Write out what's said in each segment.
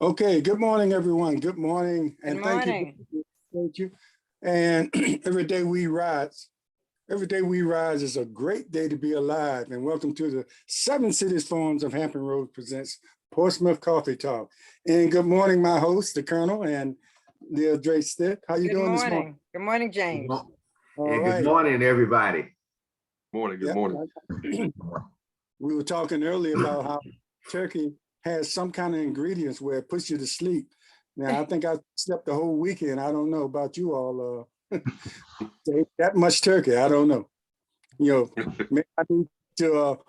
Okay, good morning, everyone. Good morning, and Good thank you. morning. Thank you. And every day we rise is a great day to be alive. And welcome to the Seven Cities Forums of Hampton Roads presents Portsmouth Coffee Talk. And good morning, my host, the Colonel, and Neil Drake Stitt. How you Good doing this morning? morning. Good morning, James. All And right. good morning, everybody. Morning, good Yep. morning. We were talking earlier about how turkey has some kind of ingredients where it puts you to sleep. Now, I think I slept the whole weekend. I don't know about you all. That much turkey, I don't know. You know, maybe I need to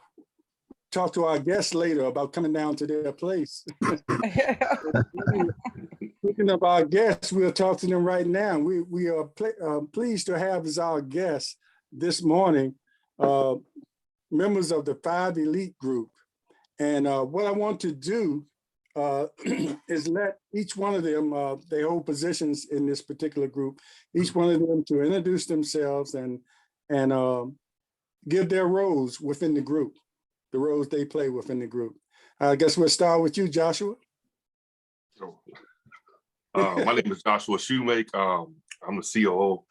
talk to our guests later about coming down to their place. Speaking of our guests, we'll talk to them right now. We are pleased to have as our guests this morning members of the 5 Elite Group. And what I want to do is let each one of them, they hold positions in this particular group, each one of them to introduce themselves and give their roles within the group, the roles they play within the group. I guess we'll start with you, Joshua. My name is Joshua Shewmake. I'm the COO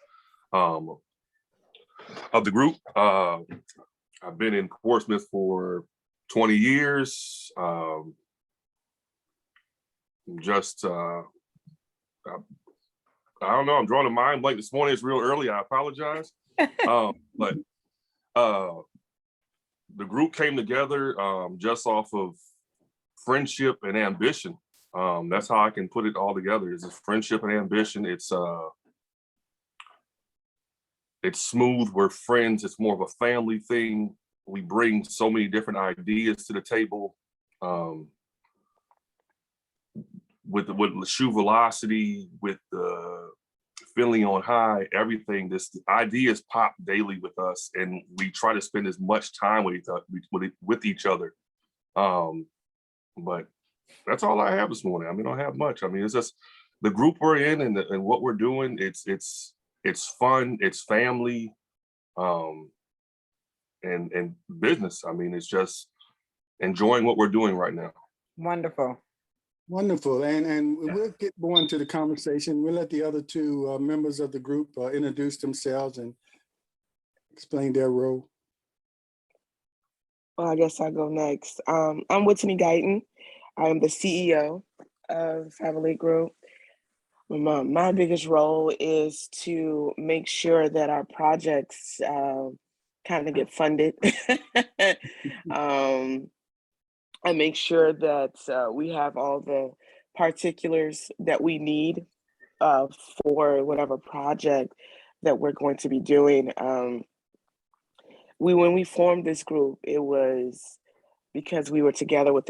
of the group. I've been in Portsmouth for 20 years. I don't know, I'm drawing a mind blank this morning. It's real early, I apologize. But the group came together just off of friendship and ambition. That's how I can put it all together. It's friendship and ambition. It's smooth, we're friends. It's more of a family thing. We bring so many different ideas to the table. With the shoe velocity, with the feeling on high, everything, the ideas pop daily with us, and we try to spend as much time with each other. But that's all I have this morning. I mean, I don't have much. I mean, it's just the group we're in and what we're doing. It's fun. It's family, and business. I mean, it's just enjoying what we're doing right now. Wonderful. Wonderful. And we'll get more into the conversation. We'll let the other two members of the group introduce themselves and explain their role. Well, I guess I'll go next. I'm Whitney Guyton. I am the CEO of Family Group. My biggest role is to make sure that our projects kind of get funded. I make sure that we have all the particulars that we need for whatever project that we're going to be doing. When we formed this group, it was because we were together with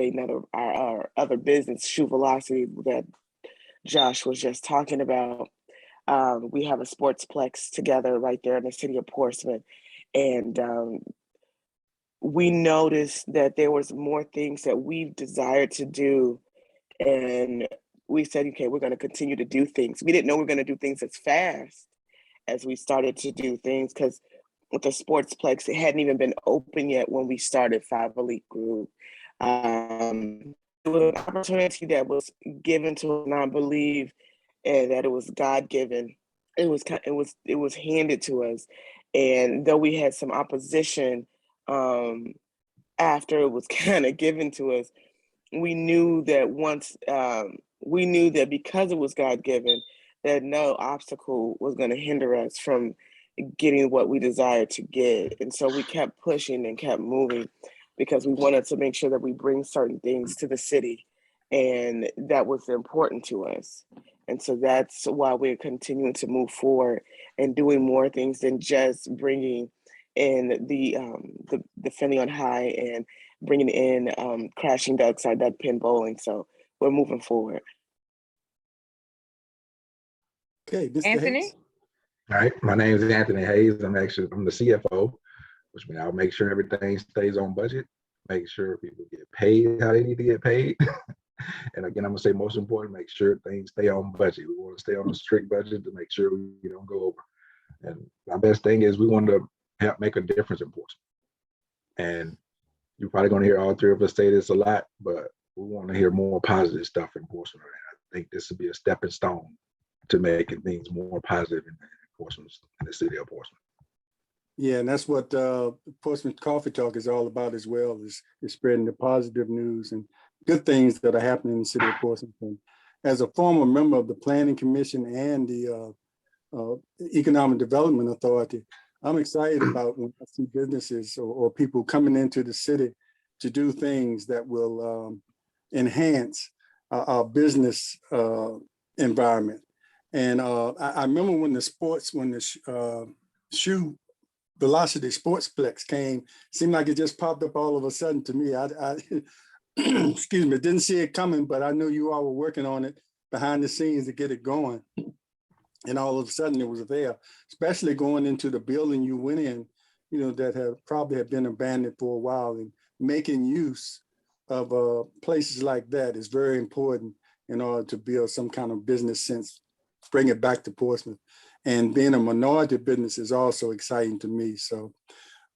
our other business, Shoe Velocity, that Josh was just talking about. We have a sportsplex together right there in the city of Portsmouth, and we noticed that there was more things that we desired to do, and we said, okay, we're going to continue to do things. We didn't know we were going to do things as fast as we started to do things, because with the sportsplex, it hadn't even been open yet when we started 5 Elite Group. It was an opportunity that was given to us, and I believe that it was God-given. It was handed to us, and though we had some opposition after it was kind of given to us, we knew that because it was God-given, that no obstacle was going to hinder us from getting what we desired to get. And so we kept pushing and kept moving because we wanted to make sure that we bring certain things to the city, and that was important to us. And so that's why we're continuing to move forward and doing more things than just bringing in the Feeling on High and bringing in Crashing Ducks, our duck pin bowling. So we're moving forward. Okay, Mr. Anthony? Hayes. All right, my name is Anthony Hayes. I'm the CFO, which means I'll make sure everything stays on budget, make sure people get paid how they need to get paid. And again, I'm gonna say most important, make sure things stay on budget. We want to stay on a strict budget to make sure we don't go over. And my best thing is we want to help make a difference in Portsmouth. And you're probably gonna hear all three of us say this a lot, but we want to hear more positive stuff in Portsmouth. And I think this would be a stepping stone to making things more positive in Portsmouth, in the city of Portsmouth. Yeah, and that's what Portsmouth Coffee Talk is all about as well, is spreading the positive news and good things that are happening in the city of Portsmouth. And as a former member of the Planning Commission and the Economic Development Authority, I'm excited about when I see businesses or people coming into the city to do things that will enhance our business environment. And I remember when the Shoe Velocity Sportsplex came, seemed like it just popped up all of a sudden to me. I excuse me, didn't see it coming, but I knew you all were working on it behind the scenes to get it going. And all of a sudden it was there, especially going into the building you went in, you know, that probably have been abandoned for a while, and making use of places like that is very important in order to build some kind of business sense, bring it back to Portsmouth. And being a minority business is also exciting to me. So,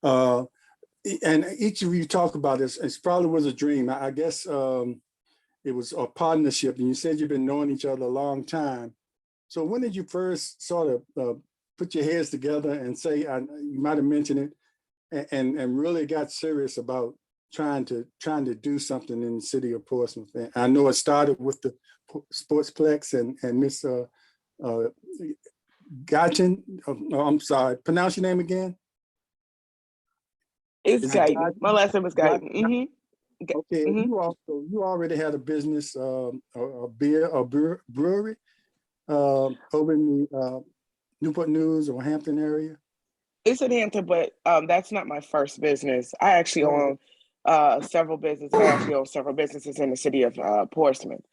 and each of you talk about this, it probably was a dream. I guess it was a partnership, and you said you've been knowing each other a long time. So when did you first sort of put your heads together and say, you might have mentioned it, and really got serious about trying to do something in the city of Portsmouth? And I know it started with the Sportsplex and Miss Guyton. Oh, I'm sorry, pronounce your name again. It's Guyton. My last name is Guyton. Okay, you already had a business, a brewery over in the Newport News or Hampton area? It's in Hampton, but that's not my first business. I actually own several businesses. I actually own several businesses in the city of Portsmouth.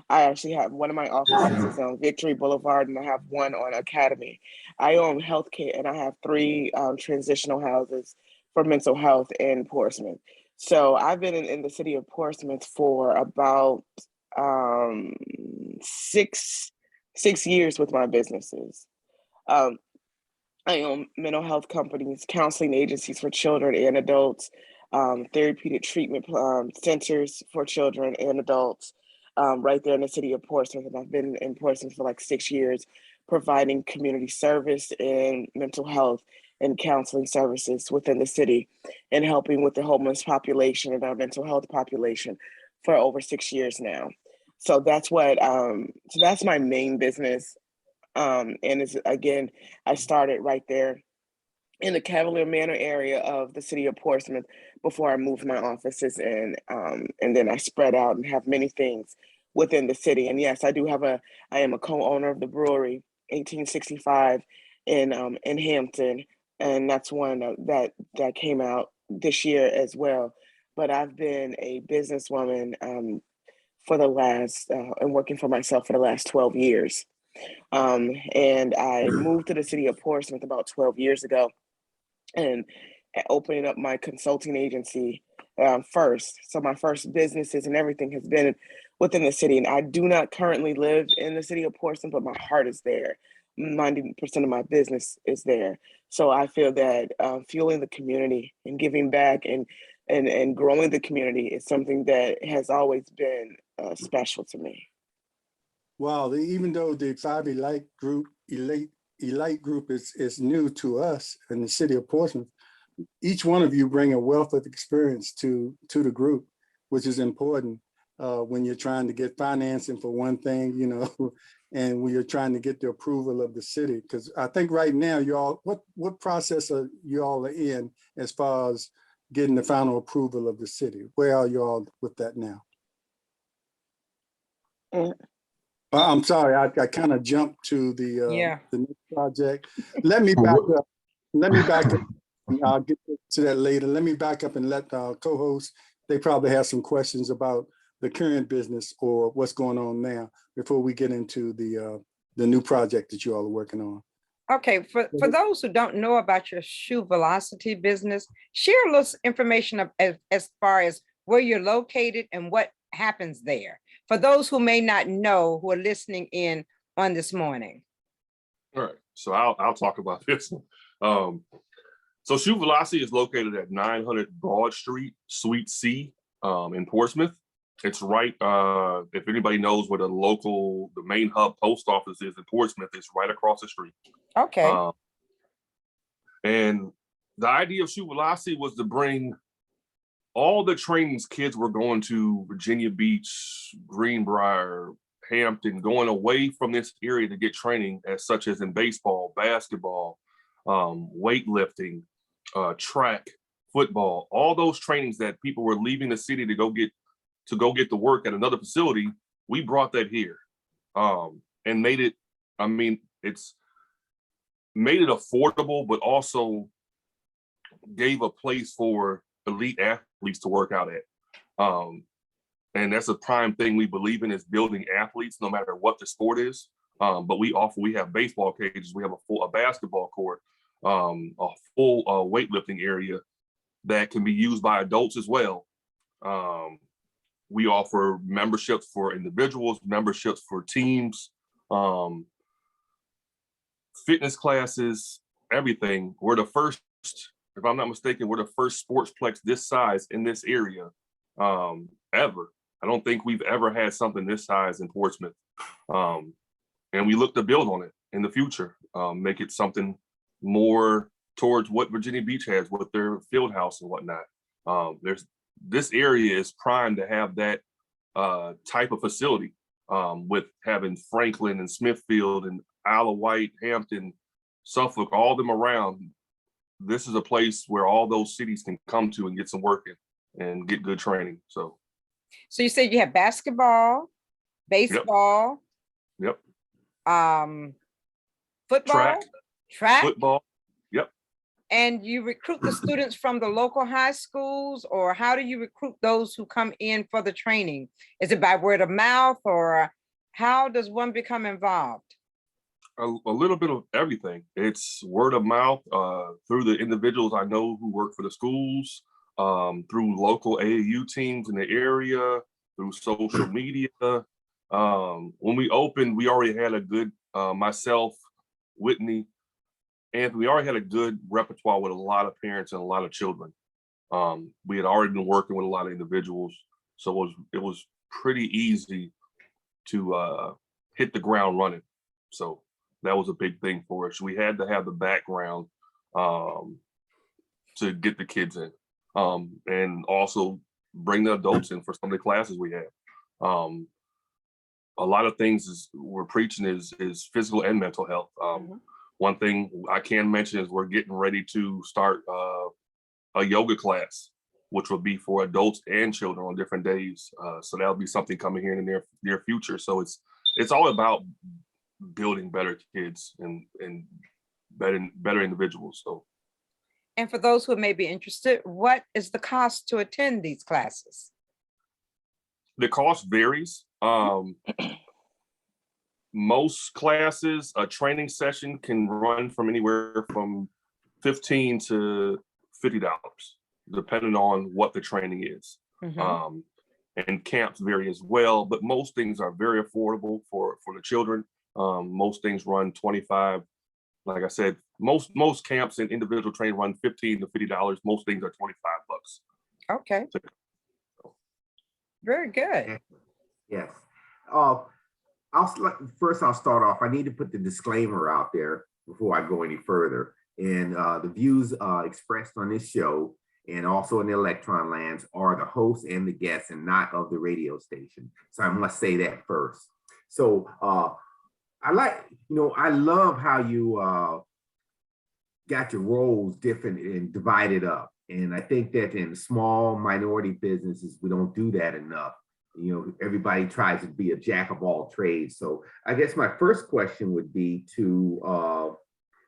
I actually have one of my offices is on Victory Boulevard, and I have one on Academy. I own healthcare, and I have 3 transitional houses for mental health in Portsmouth. So I've been in the city of Portsmouth for about 6 years with my businesses. I own mental health companies, counseling agencies for children and adults, therapeutic treatment centers for children and adults, right there in the city of Portsmouth. And I've been in Portsmouth for like 6 years, providing community service and mental health and counseling services within the city, and helping with the homeless population and our mental health population for over 6 years now. So that's what, so that's my main business. And it's, again, I started right there in the Cavalier Manor area of the city of Portsmouth before I moved my offices in. And then I spread out and have many things within the city. And yes, I am a co-owner of the brewery, 1865 in Hampton. And that's one that came out this year as well. But I've been a businesswoman for the last, and working for myself for the last 12 years. And I moved to the city of Portsmouth about 12 years ago, and opening up my consulting agency first. So my first businesses and everything has been within the city. And I do not currently live in the city of Portsmouth, but my heart is there. 90% of my business is there. So I feel that fueling the community and giving back and growing the community is something that has always been special to me. Wow, even though the 5 Elite Group is new to us in the city of Portsmouth, each one of you bring a wealth of experience to the group, which is important when you're trying to get financing for one thing, you know, and when you're trying to get the approval of the city. Because I think right now, what process are you all in as far as getting the final approval of the city? Where are you all with that now? I'm sorry, I kind of jumped to the next project. Let me back up. I'll get to that later. Let me back up and let co-hosts, they probably have some questions about the current business or what's going on now before we get into the new project that you all are working on. Okay, for those who don't know about your Shoe Velocity business, share a little information as far as where you're located and what happens there, for those who may not know, who are listening in on this morning. All right, so I'll talk about this one. So Shoe Velocity is located at 900 Broad Street, Suite C, in Portsmouth. It's right, if anybody knows where the main hub post office is in Portsmouth, it's right across the street. Okay. And the idea of Shoe Velocity was to bring all the trainings kids were going to Virginia Beach, Greenbrier, Hampton, going away from this area to get training, as such as in baseball, basketball, weightlifting, track, football, all those trainings that people were leaving the city to go get to work at another facility. We brought that here, and made it, I mean, it's made it affordable, but also gave a place for elite athletes to work out at. And that's a prime thing we believe in, is building athletes no matter what the sport is. But we have baseball cages, we have a basketball court, a full weightlifting area that can be used by adults as well. We offer memberships for individuals, memberships for teams, fitness classes, everything. We're the first, if I'm not mistaken, we're the first sportsplex this size in this area ever. I don't think we've ever had something this size in Portsmouth. And we look to build on it in the future, make it something more towards what Virginia Beach has with their field house and whatnot. This area is primed to have that type of facility, with having Franklin and Smithfield and Isle of Wight, Hampton, Suffolk, all of them around. This is a place where all those cities can come to and get some work in and get good training. So you said you have basketball, baseball, yep, football, track, football, yep. And you recruit the students from the local high schools, or how do you recruit those who come in for the training? Is it by word of mouth, or how does one become involved? A little bit of everything. It's word of mouth, through the individuals I know who work for the schools, through local AAU teams in the area, through social media. When we opened, we already had a good, myself, Whitney, Anthony, we already had a good repertoire with a lot of parents and a lot of children. We had already been working with a lot of individuals, so it was pretty easy to hit the ground running. So that was a big thing for us. We had to have the background to get the kids in, and also bring the adults in for some of the classes we have. A lot of things we're preaching is physical and mental health. One thing I can mention is we're getting ready to start a yoga class, which will be for adults and children on different days. So that'll be something coming here in the near future. So it's all about building better kids and better individuals. So, and for those who may be interested, what is the cost to attend these classes? The cost varies. Most classes, a training session can run from anywhere from $15 to $50, depending on what the training is. And camps vary as well, but most things are very affordable for the children. Most things run $25. Like I said, most camps and individual training run $15 to $50. Most things are $25. Okay. Very good. Yes. I'll start off. I need to put the disclaimer out there before I go any further. And the views expressed on this show and also in the electron lands are the host and the guests, and not of the radio station. So I must say that first. So I love how you got your roles different and divided up. And I think that in small minority businesses, we don't do that enough. You know, everybody tries to be a jack of all trades. So I guess my first question would be to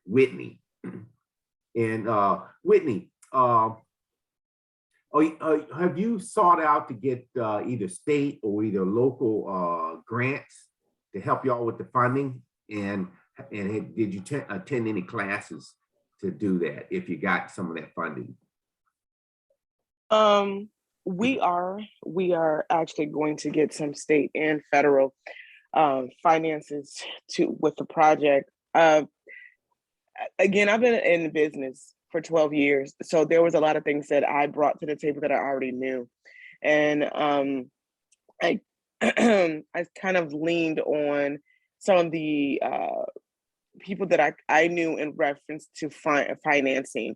Whitney. And Whitney, have you sought out to get either state or either local grants to help y'all with the funding? And did you attend any classes to do that if you got some of that funding? We are actually going to get some state and federal finances with the project. Again, I've been in the business for 12 years, so there was a lot of things that I brought to the table that I already knew. And I I kind of leaned on some of the people that I knew in reference to financing.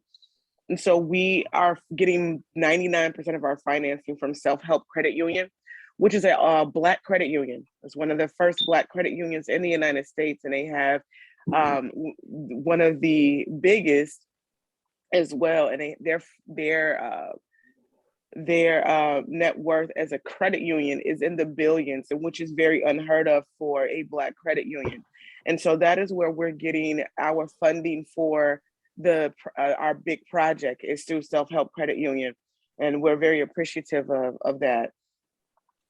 And so we are getting 99% of our financing from Self-Help Credit Union, which is a Black credit union. It's one of the first Black credit unions in the United States, and they have one of the biggest as well. And their net worth as a credit union is in the billions, and which is very unheard of for a Black credit union. And so that is where we're getting our funding for our big project, is through Self-Help Credit Union. And we're very appreciative of that.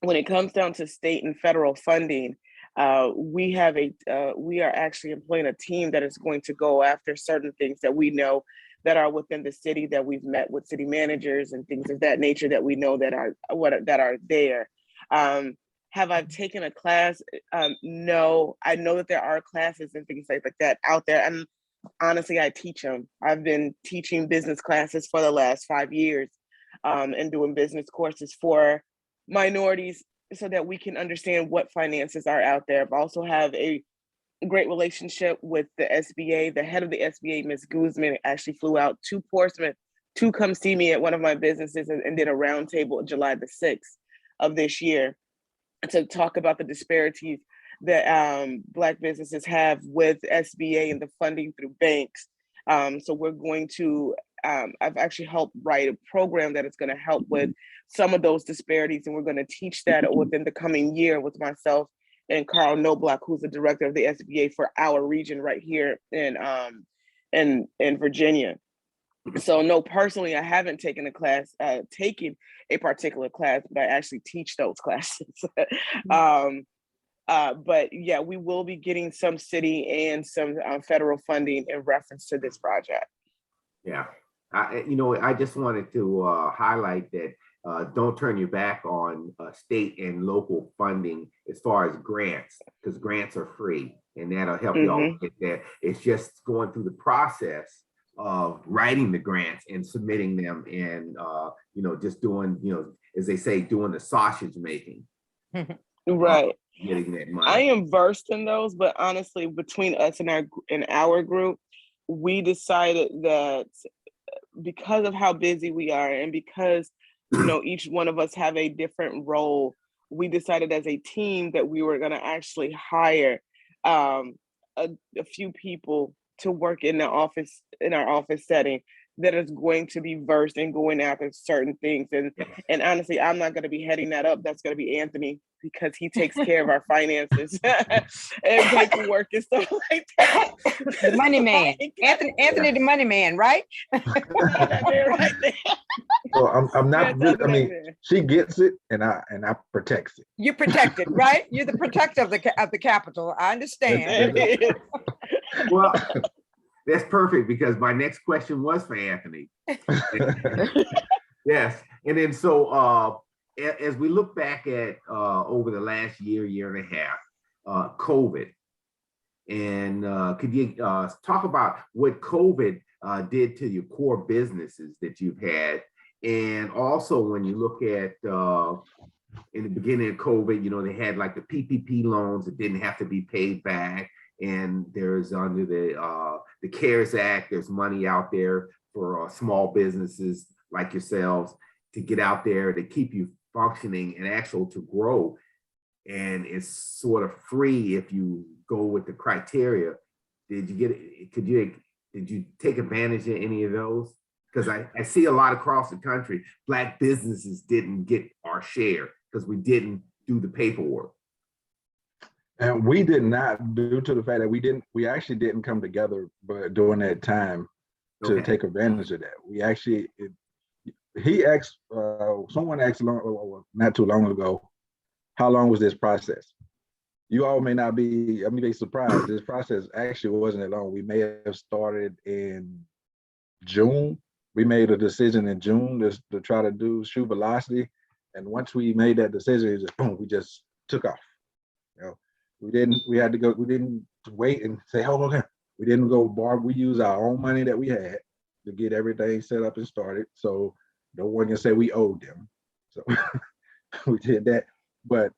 When it comes down to state and federal funding, we are actually employing a team that is going to go after certain things that we know that are within the city, that we've met with city managers and things of that nature that we know that are there. Have I taken a class? No, I know that there are classes and things like that out there. And honestly, I teach them. I've been teaching business classes for the last 5 years, and doing business courses for minorities so that we can understand what finances are out there. I also have a great relationship with the SBA. The head of the SBA, Ms. Guzman, actually flew out to Portsmouth to come see me at one of my businesses and did a roundtable July the 6th of this year to talk about the disparities that Black businesses have with SBA and the funding through banks. So we're going to, I've actually helped write a program that is going to help with some of those disparities, and we're going to teach that within the coming year with myself and Carl Noblock, who's the director of the SBA for our region right here in Virginia. So no, personally, I haven't taken a particular class, but I actually teach those classes. But yeah, we will be getting some city and some federal funding in reference to this project. Yeah, I just wanted to highlight that don't turn your back on state and local funding as far as grants, because grants are free and that'll help you all get there. It's just going through the process of writing the grants and submitting them, and just doing, as they say, doing the sausage making. Right. Getting that money. I am versed in those, but honestly, between us and our group, we decided that because of how busy we are, and because each one of us have a different role, we decided as a team that we were going to actually hire a few people to work in our office setting that is going to be versed in going after certain things. And honestly, I'm not going to be heading that up. That's going to be Anthony, because he takes care of our finances and paperwork and stuff like that. The money man. Anthony, the money man, right? That man right there. Well, I'm not really, I mean, she gets it and I protects it. You protect it, right? You're the protector of the capital. I understand. Well, that's perfect, because my next question was for Anthony. Yes, and then so as we look back at over the last year and a half, COVID, and could you talk about what COVID did to your core businesses that you've had, and also when you look at in the beginning of COVID, they had like the PPP loans that didn't have to be paid back. And there's under the CARES Act, there's money out there for small businesses like yourselves to get out there to keep you functioning and actual to grow. And it's sort of free if you go with the criteria. Did you take advantage of any of those? Because I see a lot across the country, Black businesses didn't get our share because we didn't do the paperwork. And we did not, due to the fact that we actually didn't come together but during that time to take advantage of that. We actually, someone asked not too long ago, how long was this process? You all may not be, surprised. This process actually wasn't that long. We may have started in June. We made a decision in June to try to do Shoe Velocity. And once we made that decision, it just boom, we just took off. We didn't wait and say, oh, okay. We didn't go borrow. We used our own money that we had to get everything set up and started. So no one can say we owed them. So we did that. But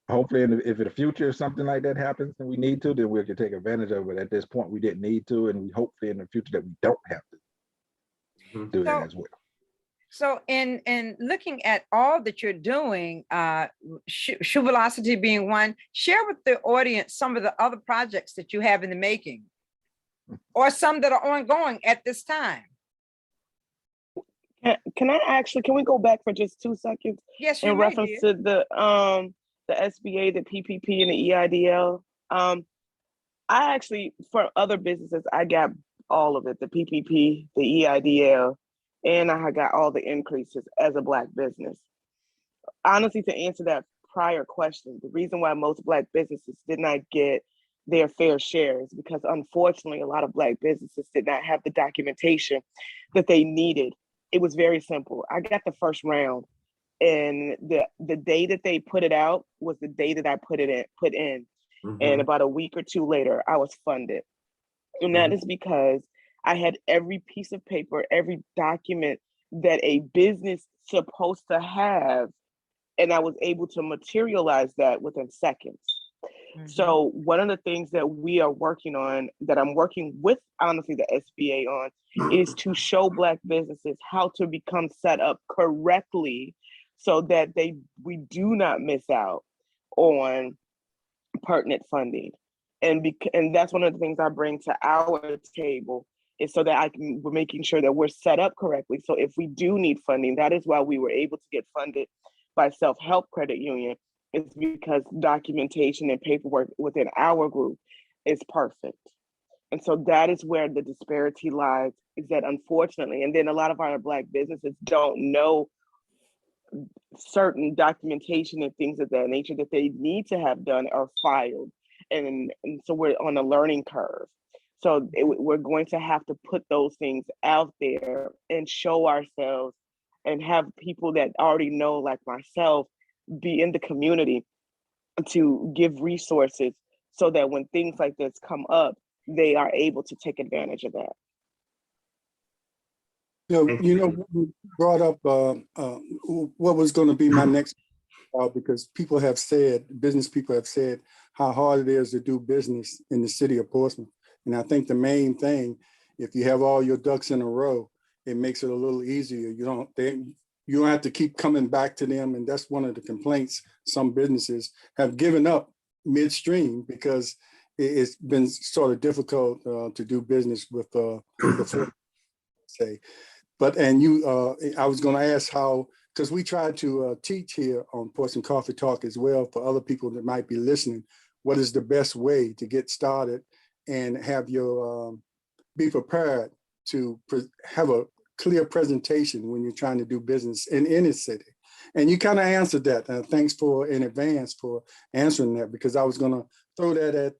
hopefully, if in the future something like that happens and we need to, then we can take advantage of it. At this point, we didn't need to, and we hopefully in the future that we don't have to do that as well. So in looking at all that you're doing, Shoe Velocity being one, share with the audience some of the other projects that you have in the making, or some that are ongoing at this time. Can we go back for just 2 seconds? Yes, in reference to the SBA, the PPP, and the EIDL. I actually, for other businesses, I got all of it, the PPP, the EIDL, and I got all the increases as a Black business. Honestly, to answer that prior question, the reason why most Black businesses did not get their fair share is because, unfortunately, a lot of Black businesses did not have the documentation that they needed. It was very simple. I got the first round, and the day that they put it out was the day that I put in. And about a week or two later, I was funded. And that is because I had every piece of paper, every document that a business supposed to have, and I was able to materialize that within seconds. So one of the things that we are working on, that I'm working with, honestly, the SBA on, is to show Black businesses how to become set up correctly so that we do not miss out on pertinent funding. And that's one of the things I bring to our table, is so that we're making sure that we're set up correctly. So if we do need funding, that is why we were able to get funded by Self-Help Credit Union. It's because documentation and paperwork within our group is perfect. And so that is where the disparity lies, is that unfortunately, and then a lot of our Black businesses don't know certain documentation and things of that nature that they need to have done or filed. And so we're on a learning curve. So we're going to have to put those things out there and show ourselves, and have people that already know, like myself, be in the community to give resources so that when things like this come up, they are able to take advantage of that. You brought up what was going to be my next, because business people have said how hard it is to do business in the city of Portsmouth. And I think the main thing, if you have all your ducks in a row, it makes it a little easier. You don't have to keep coming back to them. And that's one of the complaints some businesses have given up midstream, because it's been sort of difficult to do business with say. But I was going to ask how, because we try to teach here on Portsmouth Coffee Talk as well, for other people that might be listening, what is the best way to get started and have your be prepared to have a clear presentation when you're trying to do business in any city. And you kind of answered that. Thanks in advance for answering that, because I was going to throw that at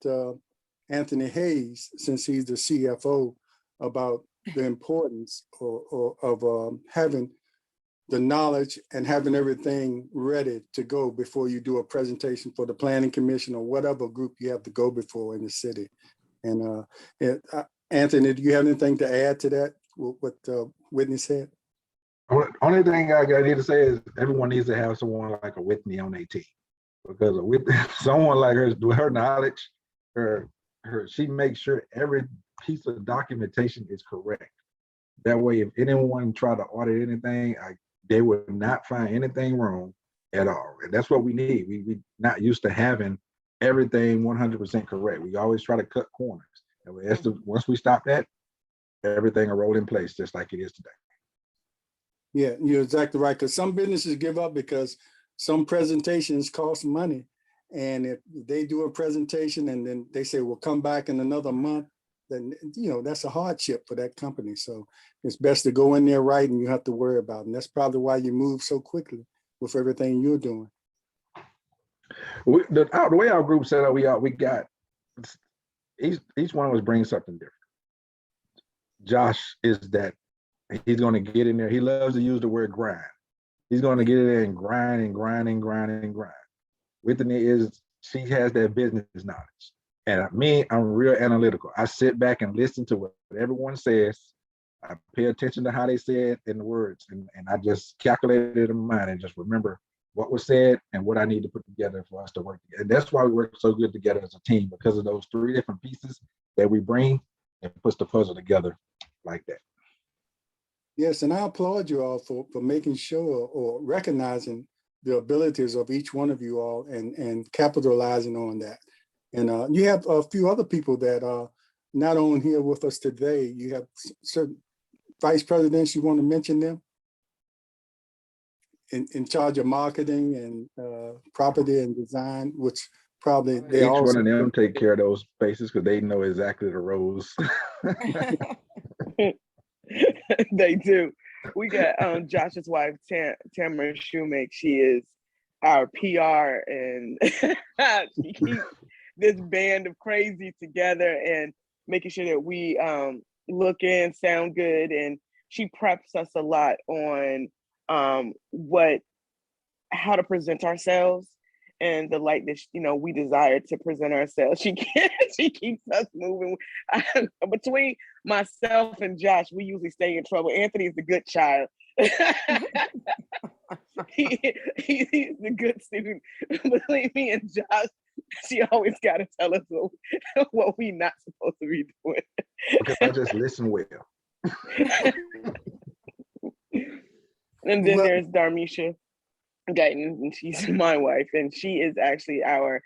Anthony Hayes, since he's the CFO, about the importance of having the knowledge and having everything ready to go before you do a presentation for the planning commission or whatever group you have to go before in the city. And Anthony, do you have anything to add to that, what Whitney said? Only thing I need to say is everyone needs to have someone like a Whitney on their team, because someone like her, with her knowledge, she makes sure every piece of documentation is correct. That way, if anyone try to audit anything, they would not find anything wrong at all. And that's what we need. We not used to having everything 100% correct. We always try to cut corners. And once we stop that, everything will roll in place just like it is today. Yeah, you're exactly right. Because some businesses give up because some presentations cost money. And if they do a presentation and then they say, we'll come back in another month, then, that's a hardship for that company. So it's best to go in there right, and you have to worry about it. And that's probably why you move so quickly with everything you're doing. The way our group set up, we got each one of us brings something different. Josh is that he's going to get in there. He loves to use the word grind. He's going to get in there and grind and grind and grind and grind. Whitney she has that business knowledge. And I'm real analytical. I sit back and listen to what everyone says. I pay attention to how they say it in the words, and I just calculate it in my mind and just remember what was said and what I need to put together for us to work together. And that's why we work so good together as a team, because of those 3 different pieces that we bring and puts the puzzle together like that. Yes, and I applaud you all for making sure or recognizing the abilities of each one of you all and capitalizing on that. And you have a few other people that are not on here with us today. You have certain vice presidents, you want to mention them? In charge of marketing and property and design, which probably they Each also one of them take care of those spaces because they know exactly the roles. They do. We got Josh's wife, Joshua Shewmake. She is our PR, and she keeps this band of crazy together and making sure that we look and sound good. And she preps us a lot on how to present ourselves and the light that we desire to present ourselves. She keeps us moving. Between myself and Josh, we usually stay in trouble. Anthony is the good child. He's the good student. Between me and Josh, she always got to tell us what we not supposed to be doing. Because I just listen well. And then there's Darmeesha Guyton, and she's my wife, and she is actually our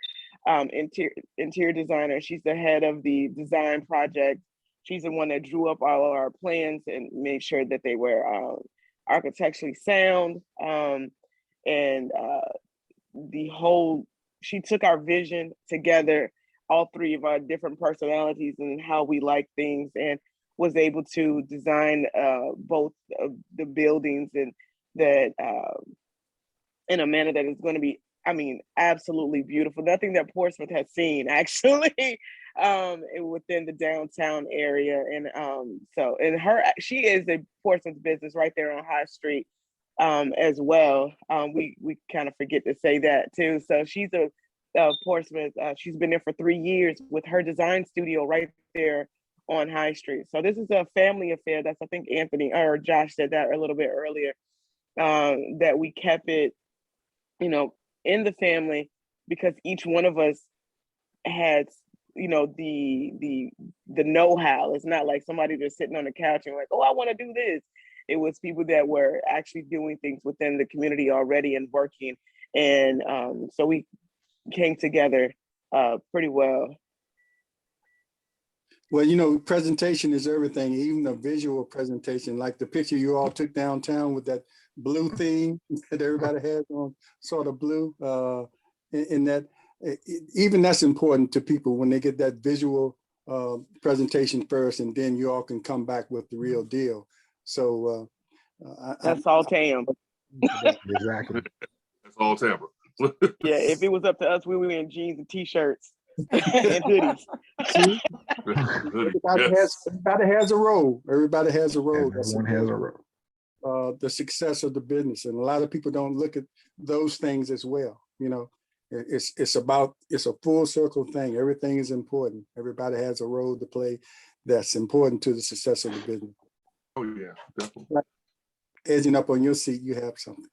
interior designer. She's the head of the design project. She's the one that drew up all of our plans and made sure that they were architecturally sound. She took our vision together, all 3 of our different personalities and how we like things, and was able to design both of the buildings and that in a manner that is going to be, absolutely beautiful. Nothing that Portsmouth has seen actually within the downtown area. And she is a Portsmouth business right there on High Street as well. We kind of forget to say that too. So she's a Portsmouth. She's been there for 3 years with her design studio right there on High Street. So this is a family affair. That's, I think Anthony or Josh said that a little bit earlier, that we kept it, in the family, because each one of us has, the know-how. It's not like somebody just sitting on the couch and like, oh, I want to do this. It was people that were actually doing things within the community already and working. And so we came together pretty well. Well, presentation is everything, even a visual presentation, like the picture you all took downtown with that blue theme that everybody has on, sort of blue, in that, even that's important to people when they get that visual presentation first, and then you all can come back with the real deal. So that's all Tam. Exactly. That's all Tampa. Yeah, if it was up to us, we were in jeans and t-shirts and hoodies. See? Everybody has a role. Everybody has a role. Everyone has a role. The success of the business, and a lot of people don't look at those things as well. It's a full circle thing. Everything is important. Everybody has a role to play that's important to the success of the business. Oh yeah, definitely. Edging up on your seat, you have something.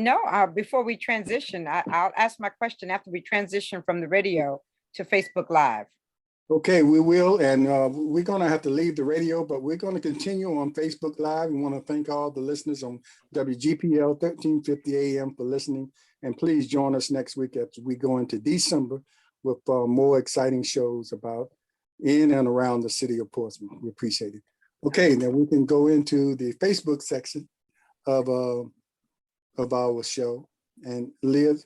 No, before we transition, I'll ask my question after we transition from the radio to Facebook Live. Okay, we will, and we're going to have to leave the radio, but we're going to continue on Facebook Live. We want to thank all the listeners on WGPL 1350 AM for listening, and please join us next week as we go into December with more exciting shows about in and around the city of Portsmouth. We appreciate it. Okay, now we can go into the Facebook section of our show, and Liz.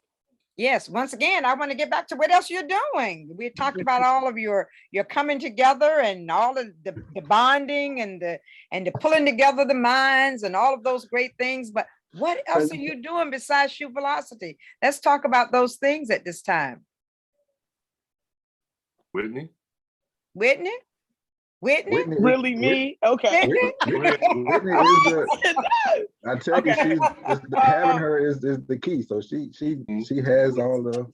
Yes, once again, I want to get back to what else you're doing. We talked about all of your coming together and all of the bonding and the pulling together the minds and all of those great things. But what else are you doing besides Shoe Velocity? Let's talk about those things at this time. Whitney? Really me? Okay. Whitney is I tell you, having her is the key. So she has all the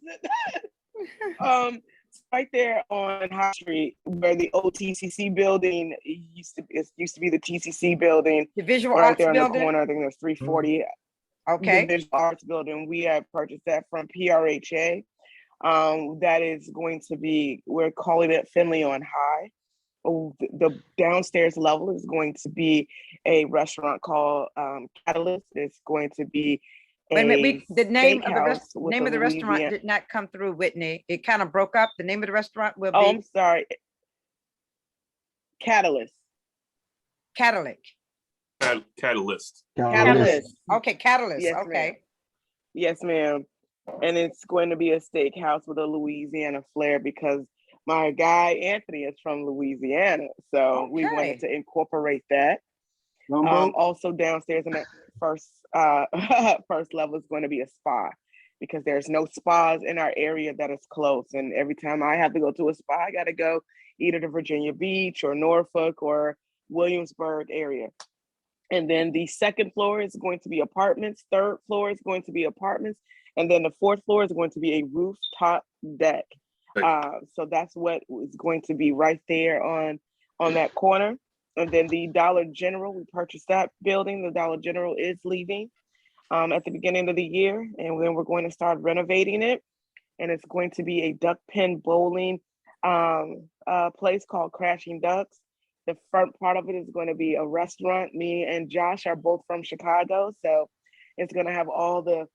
right there on High Street where the old TCC building used to be the TCC building. The visual right arts there on building. the corner. I think there's 340. Okay. the visual arts building. We have purchased that from PRHA. That is going to be, we're calling it Finley on High. The downstairs level is going to be a restaurant called Catalyst. It's going to be Wait a minute, the name of the restaurant Louisiana. did not come through, Whitney. It kind of broke up. The name of the restaurant will be. Oh, I'm sorry. Catalyst. Catalyst. Catalyst. Catalyst. Okay, Catalyst. Yes, Okay. ma'am. Yes, ma'am. And it's going to be a steakhouse with a Louisiana flair because my guy Anthony is from Louisiana, so we wanted to incorporate that. Also downstairs in that first level is going to be a spa because there's no spas in our area that is close. And every time I have to go to a spa, I got to go either to Virginia Beach or Norfolk or Williamsburg area. And then the second floor is going to be apartments. Third floor is going to be apartments. And then the fourth floor is going to be a rooftop deck. So that's what is going to be right there on that corner. And then the Dollar General, we purchased that building. The Dollar General is leaving at the beginning of the year. And then we're going to start renovating it. And it's going to be a duck pen bowling place called Crashing Ducks. The front part of it is going to be a restaurant. Me and Josh are both from Chicago. So it's going to have all the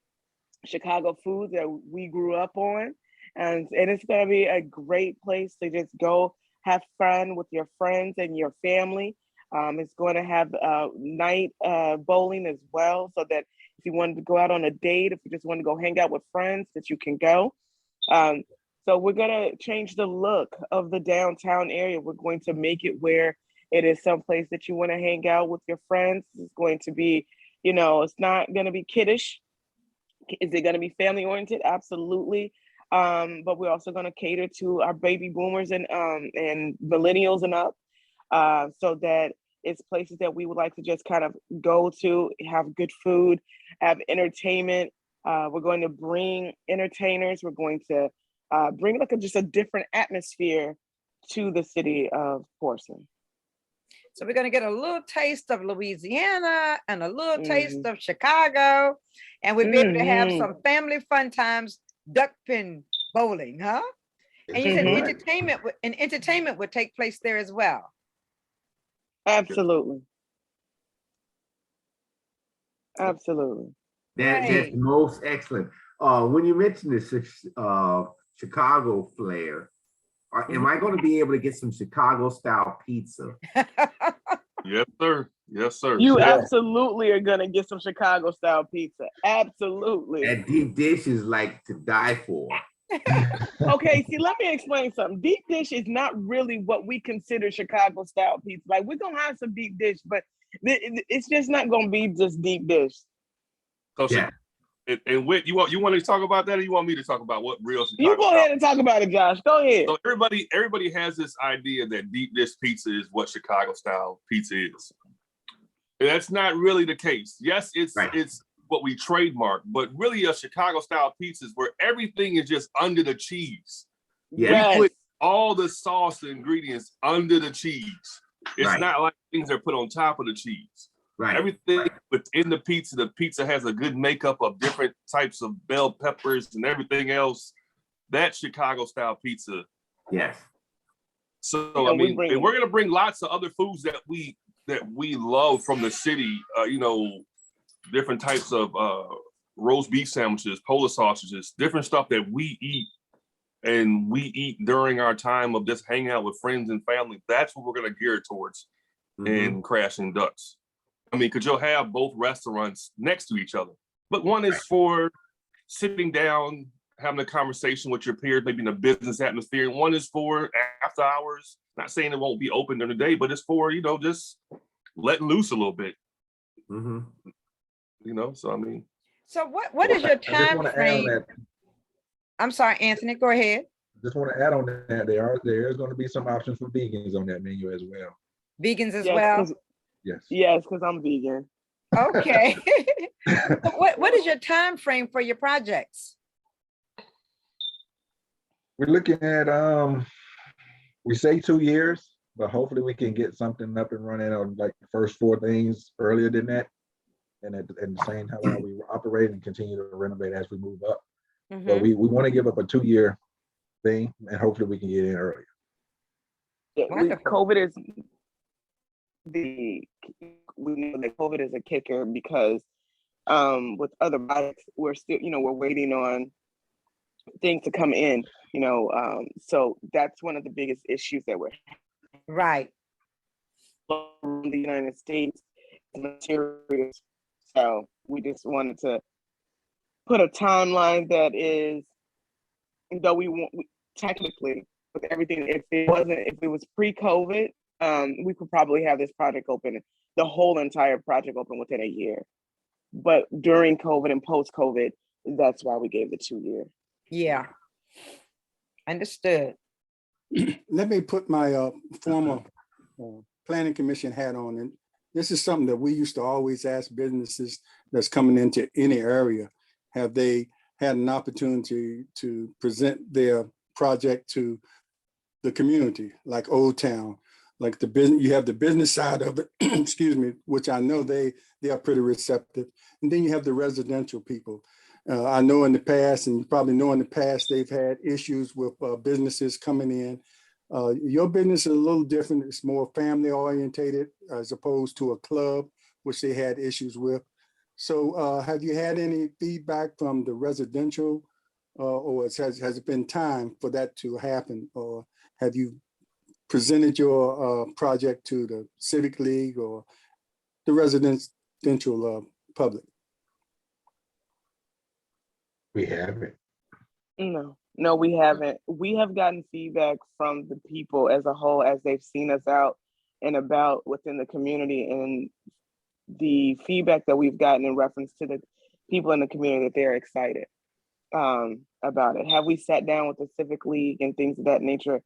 Chicago foods that we grew up on. And it's going to be a great place to just go have fun with your friends and your family. It's going to have night bowling as well, so that if you wanted to go out on a date, if you just want to go hang out with friends, that you can go. So we're going to change the look of the downtown area. We're going to make it where it is someplace that you want to hang out with your friends. It's going to be, it's not going to be kiddish. Is it going to be family oriented? Absolutely. But we're also going to cater to our baby boomers and millennials and up, so that it's places that we would like to just kind of go to, have good food, have entertainment. We're going to bring entertainers. We're going to bring just a different atmosphere to the city of Portsmouth. So we're going to get a little taste of Louisiana and a little taste of Chicago, and we'll be able to have some family fun times, duck pin bowling, huh? And you said entertainment would take place there as well. Absolutely. Absolutely. That's most excellent. When you mentioned this Chicago flair, am I going to be able to get some Chicago style pizza? Yes, sir. Yes, sir. You absolutely are going to get some Chicago style pizza. Absolutely. That deep dish is like to die for. Okay, see, let me explain something. Deep dish is not really what we consider Chicago style pizza. Like, we're going to have some deep dish, but it's just not going to be just deep dish. So, and Whit, you want to talk about that, or you want me to talk about what real Chicago You go ahead and talk about it, Josh. Go ahead. So everybody has this idea that deep dish pizza is what Chicago style pizza is. That's not really the case. Yes, it's what we trademark, but really a Chicago style pizza is where everything is just under the cheese. Yes. We put all the sauce and ingredients under the cheese. It's not like things are put on top of the cheese. Right. Everything within the pizza has a good makeup of different types of bell peppers and everything else. That's Chicago style pizza. Yes. So and we're gonna bring lots of other foods that we love from the city. Different types of roast beef sandwiches, Polish sausages, different stuff that we eat and we eat during our time of just hanging out with friends and family. That's what we're gonna gear towards in Crashing Ducks. I mean, because you'll have both restaurants next to each other, but one is for sitting down, having a conversation with your peers, maybe in a business atmosphere, and one is for after hours. Not saying it won't be open during the day, but it's for, just letting loose a little bit. So I mean. So what is your time frame? I'm sorry, Anthony, go ahead. Just want to add on that there is going to be some options for vegans on that menu as well. Vegans as well? Yes, because I'm vegan. Okay. What is your time frame for your projects? We're looking at we say 2 years, but hopefully we can get something up and running on like the first 4 things earlier than that. and at the same time while we operate and continue to renovate as we move up. Mhm. But we want to give up a 2-year thing, and hopefully we can get in earlier. Yeah, Wonderful. COVID is we know that COVID is a kicker because with other bodies, we're still, we're waiting on things to come in, so that's one of the biggest issues that we're Right. in the United States, materials. So we just wanted to put a timeline that is, though we technically with everything, if it was pre-COVID, we could probably have this project open, the whole entire project open within a year. But during COVID and post-COVID, that's why we gave the 2 year. Yeah. Understood. Let me put my former planning commission hat on. And this is something that we used to always ask businesses that's coming into any area. Have they had an opportunity to present their project to the community, like Old Town, like the business? You have the business side of it, excuse me, which I know they are pretty receptive. And then you have the residential people. I know in the past, and you probably know in the past, they've had issues with businesses coming in. Your business is a little different. It's more family orientated as opposed to a club, which they had issues with. So have you had any feedback from the residential, or has it been time for that to happen? Or have you presented your project to the Civic League or the residential public? We haven't. No, we haven't. We have gotten feedback from the people as a whole, as they've seen us out and about within the community, and the feedback that we've gotten in reference to the people in the community, that they're excited about it. Have we sat down with the Civic League and things of that nature?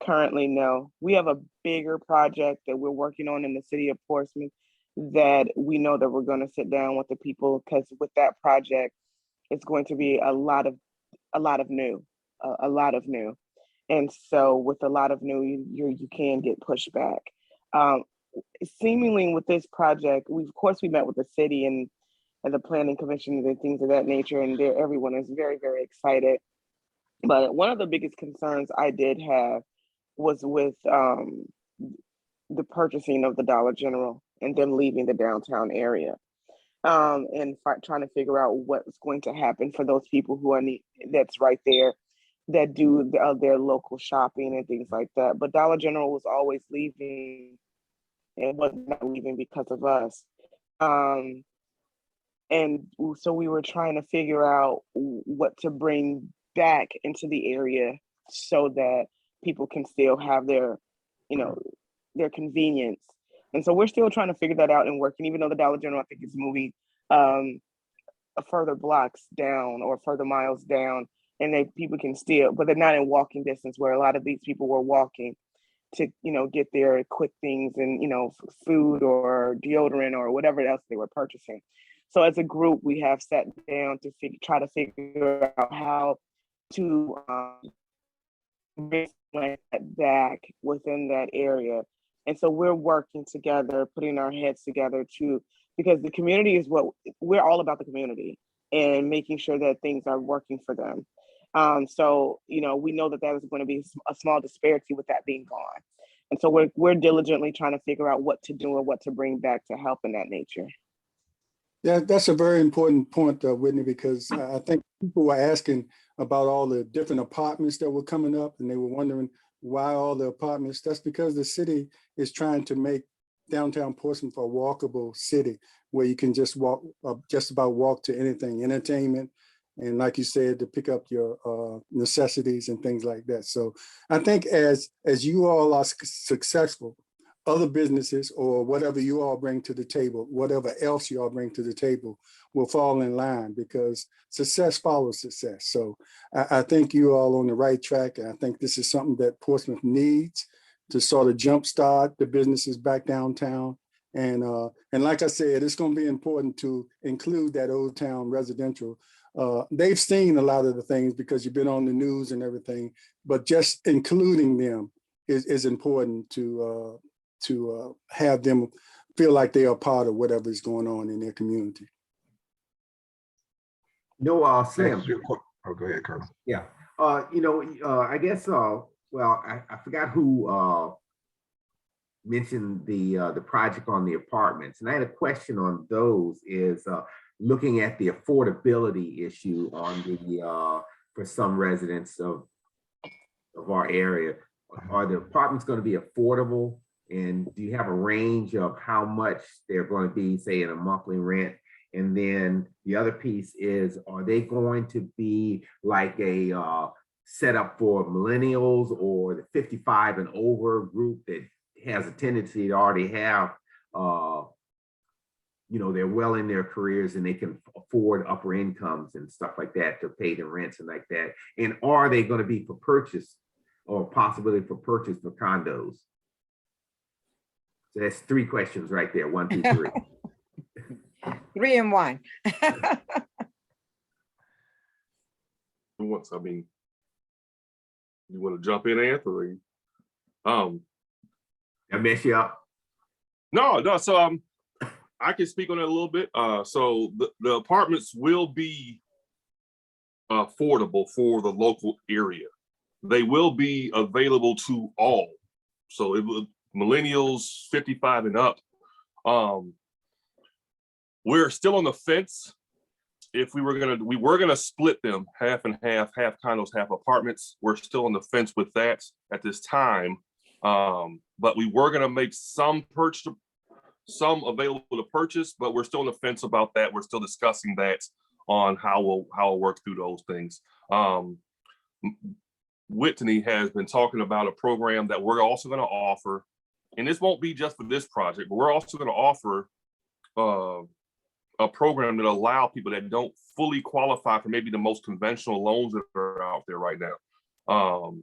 Currently, no. We have a bigger project that we're working on in the city of Portsmouth that we know that we're going to sit down with the people, because with that project, it's going to be a lot of new. And so with a lot of new, you can get pushback. Seemingly with this project, we met with the city and the planning commission and things of that nature, and everyone is very, very excited. But one of the biggest concerns I did have was with the purchasing of the Dollar General and them leaving the downtown area. And trying to figure out what's going to happen for those people who that's right there, that do their local shopping and things like that. But Dollar General was always leaving, and was not leaving because of us. And so we were trying to figure out what to bring back into the area so that people can still have their convenience. And so we're still trying to figure that out and working, even though the Dollar General, I think, is moving further blocks down or further miles down, and people can still, but they're not in walking distance where a lot of these people were walking to, get their quick things and, food or deodorant or whatever else they were purchasing. So as a group, we have sat down to try to figure out how to bring that back within that area. And so we're working together, putting our heads together because the community is we're all about, the community and making sure that things are working for them. So, we know that is going to be a small disparity with that being gone. And so we're diligently trying to figure out what to do or what to bring back to help in that nature. Yeah, that's a very important point, Whitney, because I think people were asking about all the different apartments that were coming up, and they were wondering why all the apartments. That's because the city is trying to make downtown Portsmouth a walkable city where you can just about walk to anything, entertainment, and like you said, to pick up your necessities and things like that. So I think as you all are successful, other businesses or whatever you all bring to the table, whatever else you all bring to the table will fall in line, because success follows success. So I think you all on the right track. And I think this is something that Portsmouth needs to sort of jumpstart the businesses back downtown. And like I said, it's going to be important to include that Old Town residential. They've seen a lot of the things because you've been on the news and everything, but just including them is important to have them feel like they are part of whatever is going on in their community. No, Slim. Oh, go ahead, Colonel. Yeah. I guess, well, I forgot who mentioned the project on the apartments. And I had a question on those is looking at the affordability issue on the, for some residents of our area. Are the apartments going to be affordable? And do you have a range of how much they're going to be, say, in a monthly rent? And then the other piece is, are they going to be like a setup for millennials or the 55 and over group that has a tendency to already have, they're well in their careers and they can afford upper incomes and stuff like that to pay the rents and like that? And are they going to be for purchase or possibility for purchase for condos? So that's 3 questions right there. 1, 2, 3. 3 in 1. Once, I mean, you want to jump in, Anthony? I mess you up? No. So I can speak on it a little bit. So the apartments will be affordable for the local area. They will be available to all. So it will millennials 55 and up. We're still on the fence. If we were gonna split them half and half condos, half apartments. We're still on the fence with that at this time. But we were gonna make some available to purchase, but we're still on the fence about that. We're still discussing that on how we'll work through those things. Whitney has been talking about a program that we're also going to offer, and this won't be just for this project, but we're also going to offer a program that allow people that don't fully qualify for maybe the most conventional loans that are out there right now.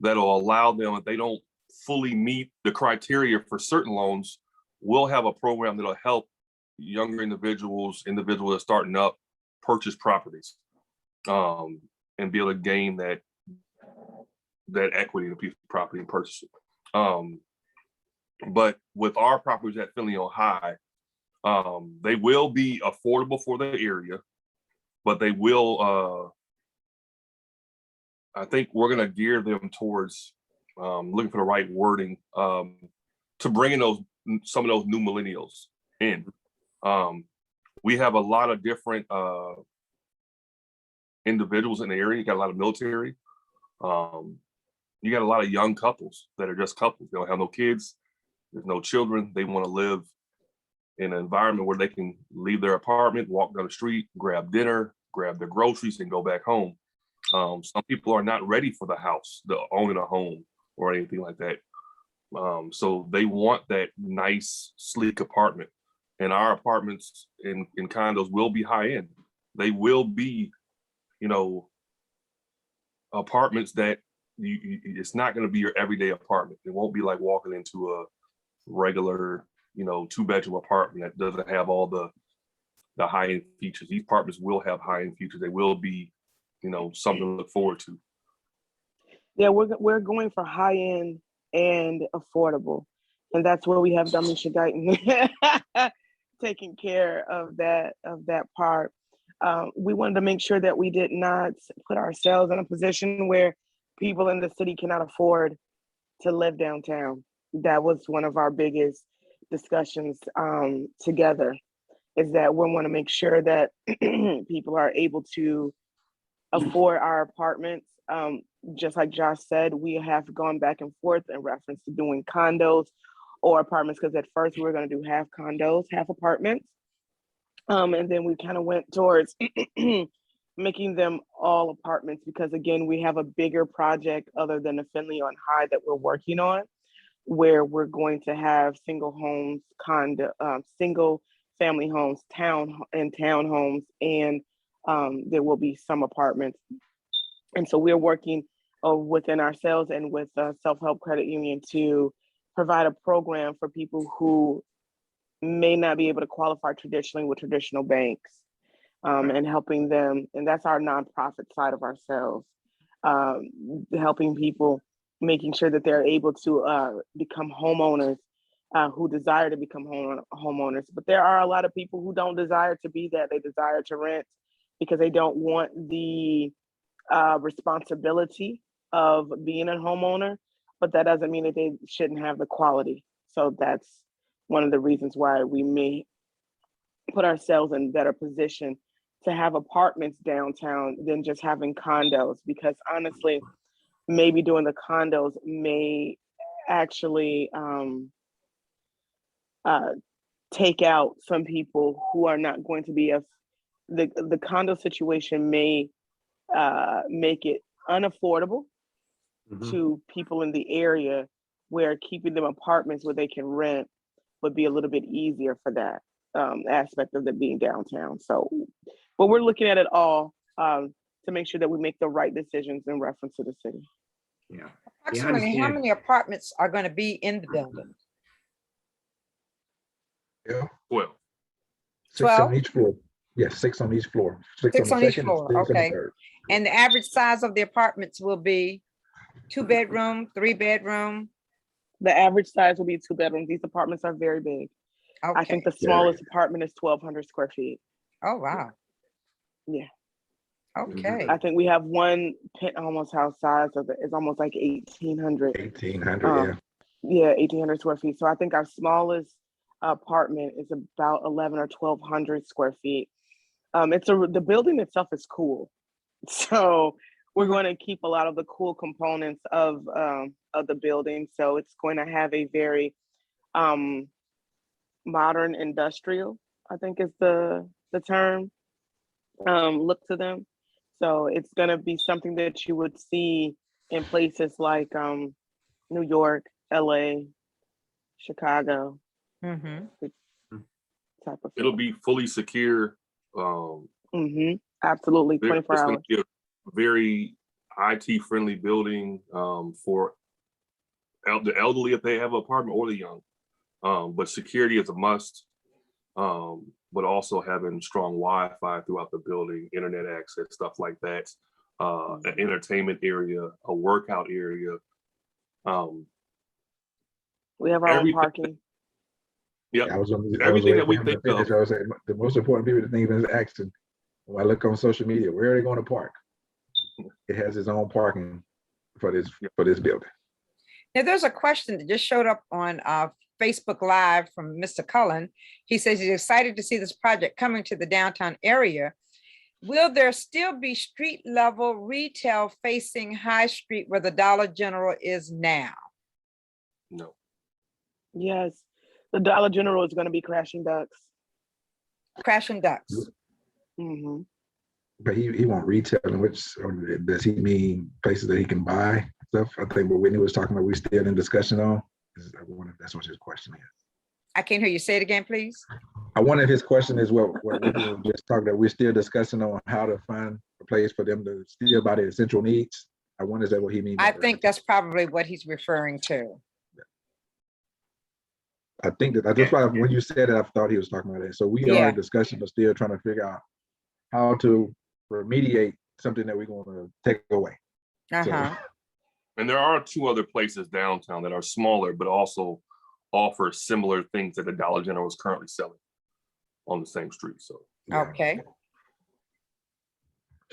That'll allow them, if they don't fully meet the criteria for certain loans, we'll have a program that'll help younger individuals that are starting up purchase properties and be able to gain that equity in a piece of property and purchase it. But with our properties at Finley on High, they will be affordable for the area, but they will, I think we're going to gear them towards looking for the right wording to bring in some of those new millennials in. We have a lot of different individuals in the area. You got a lot of military. You got a lot of young couples that are just couples. They don't have no kids. There's no children. They want to live in an environment where they can leave their apartment, walk down the street, grab dinner, grab their groceries, and go back home. Some people are not ready for the house, owning a home or anything like that. So they want that nice, sleek apartment. And our apartments in condos will be high end. They will be, apartments that it's not going to be your everyday apartment. It won't be like walking into a regular, 2-bedroom apartment that doesn't have all the high-end features. These apartments will have high-end features. They will be, something to look forward to. Yeah, we're going for high-end and affordable. And that's where we have Darmeesha Guyton taking care of that part. We wanted to make sure that we did not put ourselves in a position where people in the city cannot afford to live downtown. That was one of our biggest discussions together, is that we want to make sure that people are able to afford our apartments. Just like Josh said, we have gone back and forth in reference to doing condos or apartments, because at first we were going to do half condos, half apartments. And then we kind of went towards making them all apartments, because again, we have a bigger project other than the Finley on High that we're working on, where we're going to have single homes, single family homes, townhomes, and there will be some apartments. And so we're working within ourselves and with Self-Help Credit Union to provide a program for people who may not be able to qualify traditionally with traditional banks, and helping them. And that's our nonprofit side of ourselves, helping people, making sure that they're able to become homeowners who desire to become homeowners. But there are a lot of people who don't desire to be that. They desire to rent because they don't want the responsibility of being a homeowner, but that doesn't mean that they shouldn't have the quality. So that's one of the reasons why we may put ourselves in better position to have apartments downtown than just having condos, because honestly, maybe doing the condos may actually take out some people who are not going to be the condo situation may make it unaffordable to people in the area, where keeping them apartments where they can rent would be a little bit easier for that aspect of them being downtown. So, but we're looking at it all to make sure that we make the right decisions in reference to the city. Yeah. Approximately how many apartments are going to be in the building? Yeah. Well, 6 on 12? each floor. Yes, 6 on each floor. 6 the on each second, floor, 6 on the okay. third. And the average size of the apartments will be 2-bedroom, 3-bedroom? The average size will be 2 bedrooms. These apartments are very big. Okay. I think the smallest apartment is 1,200 square feet. Oh, wow. Yeah. Okay. I think we have one penthouse house size of it is almost like 1,800. 1,800, Yeah, 1,800 square feet. So I think our smallest apartment is about 1,100 or 1,200 square feet. The building itself is cool, so we're going to keep a lot of the cool components of the building. So it's going to have a very modern industrial, I think is the term, look to them. So it's going to be something that you would see in places like New York, LA, Chicago. Mm-hmm. Type of it'll feel. be fully secure. Absolutely, 24 It's going hours. to be a very IT friendly building for the elderly if they have an apartment, or the young. But security is a must. But also having strong Wi-Fi throughout the building, internet access, stuff like that. An entertainment area, a workout area. We have our own parking. Yeah, everything everything that we think of. I was saying, the most important people to think of is asking, when I look on social media, where are they going to park? It has its own parking for this building. Now, there's a question that just showed up on Facebook Live from Mr. Cullen. He says he's excited to see this project coming to the downtown area. Will there still be street level retail facing High Street where the Dollar General is now? No. Yes, the Dollar General is going to be crashing ducks. Crashing ducks. But he won't retail, in which, or does he mean places that he can buy stuff? I think what Whitney was talking about, we still in discussion on. I wonder if that's what his question is. I can't hear you. Say it again, please. I wonder if his question is what Whitney was just talking about. We're still discussing on how to find a place for them to still buy their essential needs. I wonder is that what he means? I think that's probably what he's referring to. I think that's why when you said it, I thought he was talking about it. So we are in discussion, but still trying to figure out how to remediate something that we're going to take away. So, and there are 2 other places downtown that are smaller, but also offer similar things that the Dollar General is currently selling on the same street. So okay.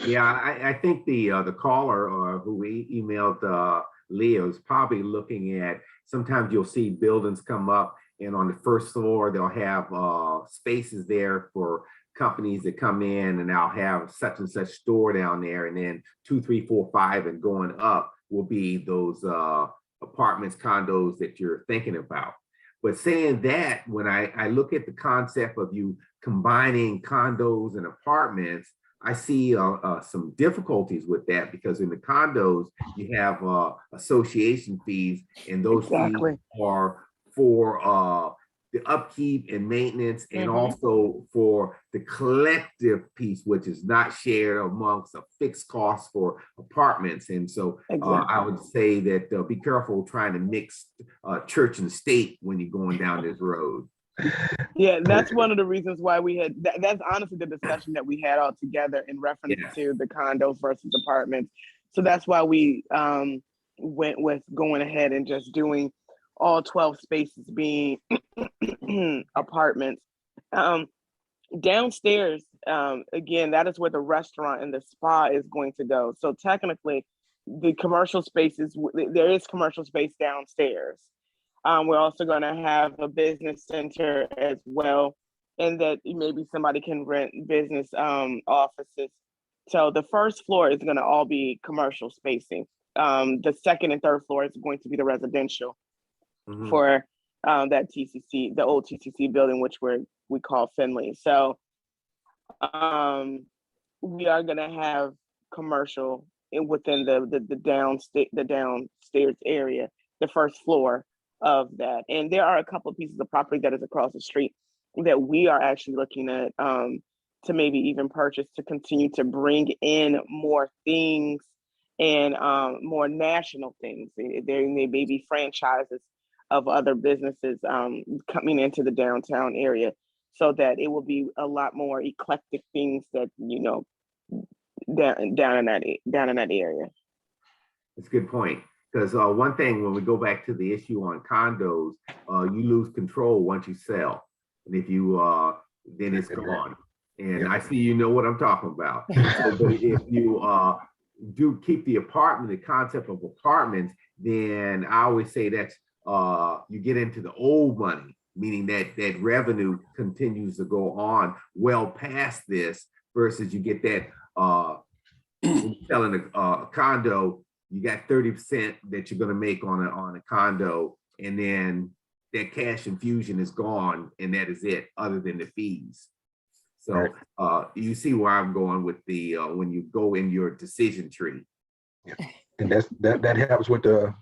Yeah, I think the caller who we emailed Leo is probably looking at, sometimes you'll see buildings come up and on the first floor, they'll have spaces there for companies that come in, and I'll have such and such store down there. And then 2, 3, 4, 5 and going up will be those apartments, condos that you're thinking about. But saying that, when I look at the concept of you combining condos and apartments, I see some difficulties with that, because in the condos, you have association fees, and those fees are for the upkeep and maintenance, and also for the collective piece, which is not shared amongst a fixed cost for apartments. And so I would say that be careful trying to mix church and state when you're going down this road. Yeah, that's one of the reasons why we had, that's honestly the discussion that we had all together in reference to the condos versus apartments. So that's why we went with going ahead and just doing all 12 spaces being apartments. Downstairs, again, that is where the restaurant and the spa is going to go. So technically, the commercial spaces, there is commercial space downstairs. We're also going to have a business center as well, and that maybe somebody can rent business offices. So the first floor is going to all be commercial spacing. The second and third floor is going to be the residential for that TCC, the old TCC building, which we call Finley. So we are going to have commercial within the downstairs area, the first floor of that. And there are a couple of pieces of property that is across the street that we are actually looking at to maybe even purchase to continue to bring in more things and more national things. There may be franchises of other businesses coming into the downtown area, so that it will be a lot more eclectic things that, you know, down in that area. That's a good point. Because one thing, when we go back to the issue on condos, you lose control once you sell. And if you, then it's gone. And I see, you know what I'm talking about. So, but if you do keep the apartment, the concept of apartments, then I always say that's, you get into the old money, meaning that revenue continues to go on well past this, versus you get that, when you're selling a condo, you got 30% that you're going to make on a condo, and then that cash infusion is gone, and that is it, other than the fees. So you see where I'm going with the when you go in your decision tree. Yeah. And that helps with the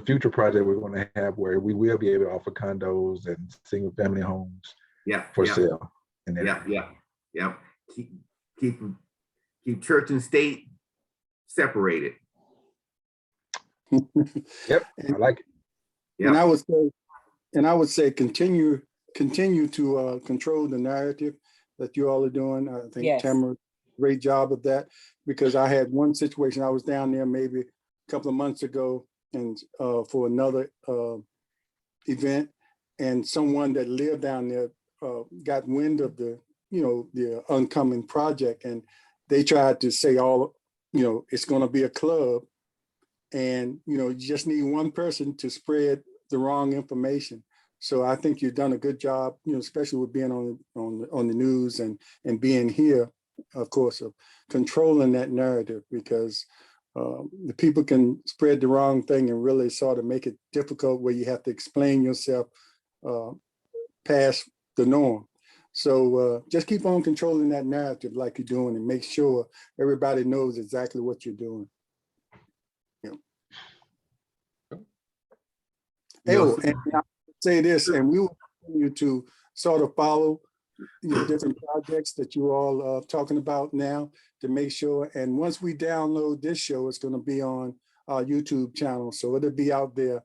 future project we're going to have, where we will be able to offer condos and single family homes for sale. And then keep church and state separated. Yep, I like it. Yep. And I would say continue to control the narrative that you all are doing. I think Yes. Tamara, great job of that, because I had one situation. I was down there maybe a couple of months ago, and for another event, and someone that lived down there got wind of the oncoming project, and they tried to say it's going to be a club, and you just need one person to spread the wrong information. So I think you've done a good job, especially with being on the news and being here, of course, of controlling that narrative, because the people can spread the wrong thing and really sort of make it difficult, where you have to explain yourself past the norm. So just keep on controlling that narrative like you're doing, and make sure everybody knows exactly what you're doing. And I'll say this, and we will continue to sort of follow different projects that you all are talking about now, to make sure. And once we download this show, it's going to be on our YouTube channel, so it'll be out there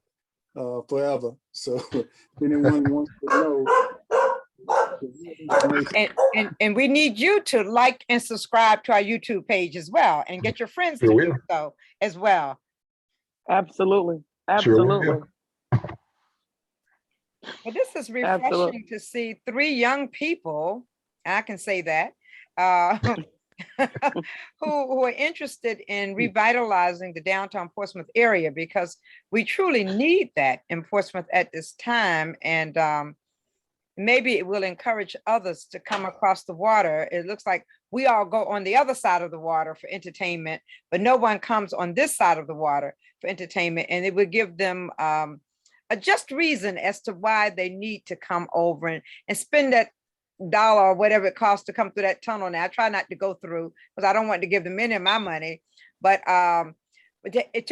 forever. So if anyone wants to know. And we need you to like and subscribe to our YouTube page as well, and get your friends to do so as well. Absolutely. Sure. But this is refreshing to see three young people, I can say that, who are interested in revitalizing the downtown Portsmouth area, because we truly need that in Portsmouth at this time. And maybe it will encourage others to come across the water. It looks like we all go on the other side of the water for entertainment, but no one comes on this side of the water for entertainment. And it would give them a just reason as to why they need to come over and spend that dollar or whatever it costs to come through that tunnel. Now, I try not to go through, because I don't want to give them any of my money, but to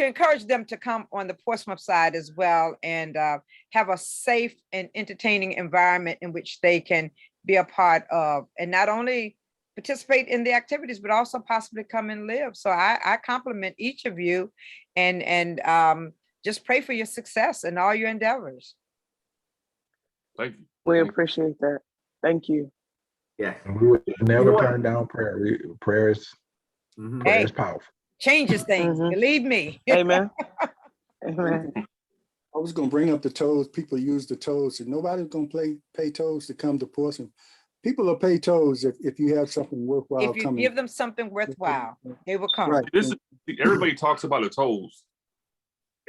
encourage them to come on the Portsmouth side as well, and have a safe and entertaining environment in which they can be a part of, and not only participate in the activities, but also possibly come and live. So I compliment each of you, and just pray for your success in all your endeavors. Thank you. We appreciate that. Thank you. Yes. And we would never turn down prayer. Prayer is powerful. Changes things, believe me. Amen. Amen. I was gonna bring up the tolls. People use the tolls, and nobody's gonna pay tolls to come to Portsmouth. People will pay tolls if you have something worthwhile If you coming. give them something worthwhile, they will come. Right. This is, everybody talks about the tolls.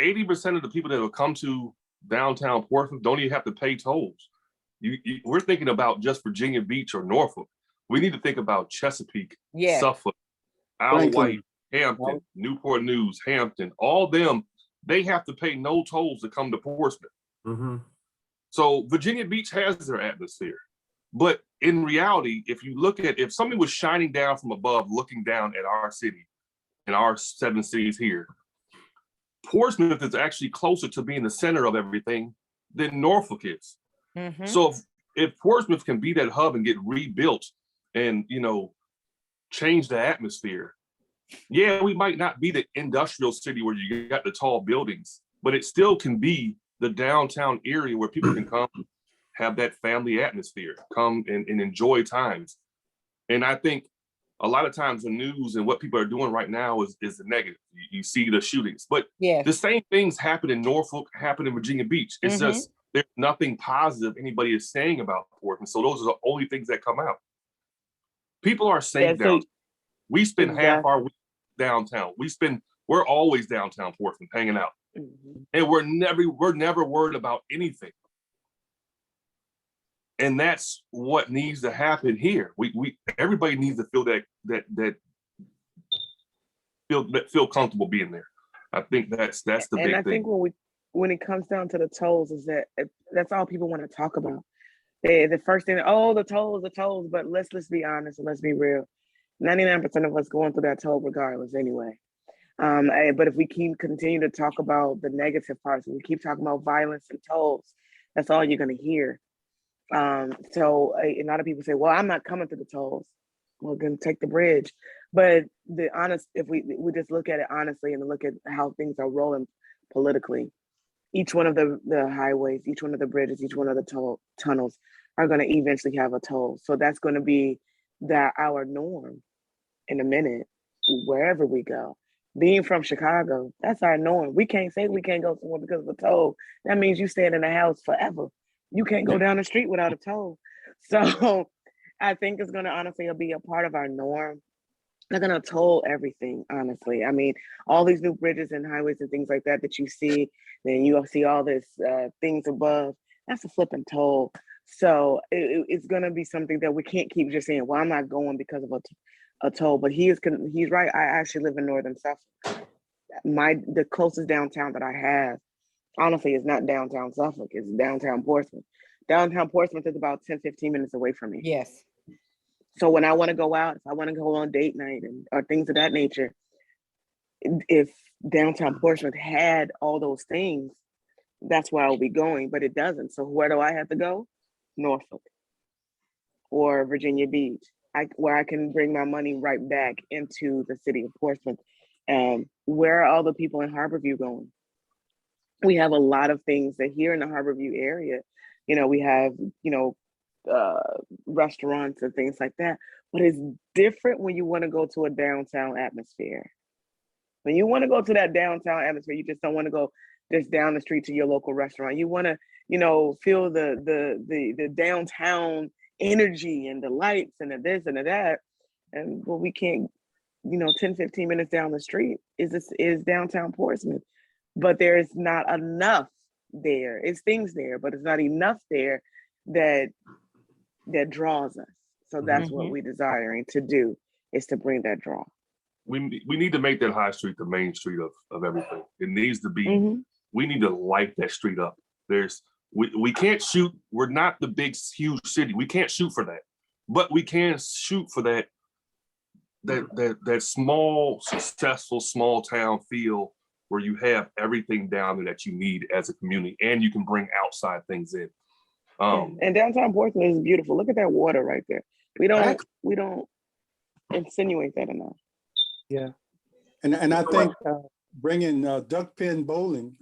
80% of the people that will come to downtown Portsmouth don't even have to pay tolls. We're thinking about just Virginia Beach or Norfolk. We need to think about Chesapeake, Yeah. Suffolk, Isle of Franklin. Wight, Hampton, Newport News, Hampton, all them, they have to pay no tolls to come to Portsmouth. Mhm. So Virginia Beach has their atmosphere. But in reality, if you look at, if somebody was shining down from above, looking down at our city and our 7 cities here, Portsmouth is actually closer to being the center of everything than Norfolk is. Mhm. So if Portsmouth can be that hub and get rebuilt and, you know, change the atmosphere, yeah, we might not be the industrial city where you got the tall buildings, but it still can be the downtown area where people can come, have that family atmosphere, come and enjoy times. And I think a lot of times the news and what people are doing right now is the negative. You see the shootings, but Yes. the same things happen in Norfolk, happen in Virginia Beach. It's just, there's nothing positive anybody is saying about Portland. So those are the only things that come out. People are safe down. We spend half our week downtown. We're always downtown Portsmouth hanging out. And we're never worried about anything. And that's what needs to happen here. Everybody needs to feel feel comfortable being there. I think that's the big thing. And I think when it comes down to the tolls, is that that's all people want to talk about. The first thing, oh, the tolls. But let's be honest and let's be real. 99% of us going through that toll regardless anyway. But if we continue to talk about the negative parts, we keep talking about violence and tolls, that's all you're going to hear. So a lot of people say, well, I'm not coming to the tolls. We're going to take the bridge. But if we just look at it honestly and look at how things are rolling politically, each one of the highways, each one of the bridges, each one of the tunnels are going to eventually have a toll. So that's going to be our norm in a minute, wherever we go. Being from Chicago, that's our norm. We can't say we can't go somewhere because of a toll. That means you staying in the house forever. You can't go down the street without a toll. So I think it's going to honestly be a part of our norm. They're going to toll everything, honestly. I mean, all these new bridges and highways and things like that you see, then you'll see all this things above. That's a flipping toll. So it's going to be something that we can't keep just saying, well, I'm not going because of a toll. But he's right. I actually live in Northern Suffolk. The closest downtown that I have, honestly, is not downtown Suffolk. It's downtown Portsmouth. Downtown Portsmouth is about 10, 15 minutes away from me. Yes. So when I want to go out, if I want to go on date night or things of that nature, if downtown Portsmouth had all those things, that's where I'll be going, but it doesn't. So where do I have to go? Norfolk or Virginia Beach, where I can bring my money right back into the city of Portsmouth. Where are all the people in Harborview going? We have a lot of things that here in the Harborview area, we have, restaurants and things like that, but it's different when you want to go to a downtown atmosphere. When you want to go to that downtown atmosphere, you just don't want to go just down the street to your local restaurant. You want to, feel the downtown energy and the lights and the this and the that. And well, we can't, 10, 15 minutes down the street is downtown Portsmouth. But there's not enough there. It's things there, but it's not enough there that draws us. So that's what we're desiring to do, is to bring that draw. We need to make that high street the main street of everything. It needs to be, we need to light that street up. We can't shoot, we're not the big, huge city. We can't shoot for that, but we can shoot for that small, successful, small town feel where you have everything down there that you need as a community, and you can bring outside things in. And downtown Portsmouth is beautiful. Look at that water right there. We don't insinuate that enough. Yeah, and I think bringing duck pin bowling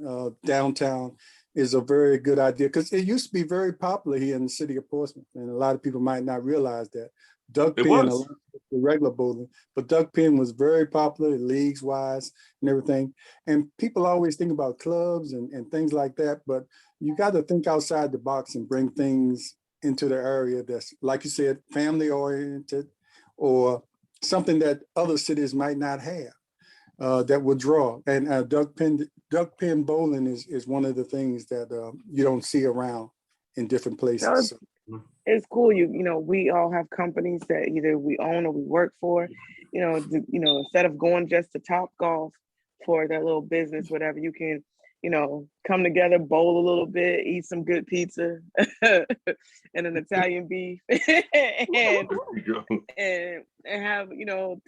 downtown is a very good idea, because it used to be very popular here in the city of Portsmouth, and a lot of people might not realize that. duck It pin, was. along with the regular bowling, but duck pin was very popular leagues wise and everything. And people always think about clubs and things like that, but you got to think outside the box and bring things into the area that's, like you said, family oriented, or something that other cities might not have that would draw. And duck pin bowling is one of the things that you don't see around in different places. So. It's cool. You know, we all have companies that either we own or we work for. Instead of going just to Top Golf for their little business, whatever, you can, come together, bowl a little bit, eat some good pizza and an Italian beef and have,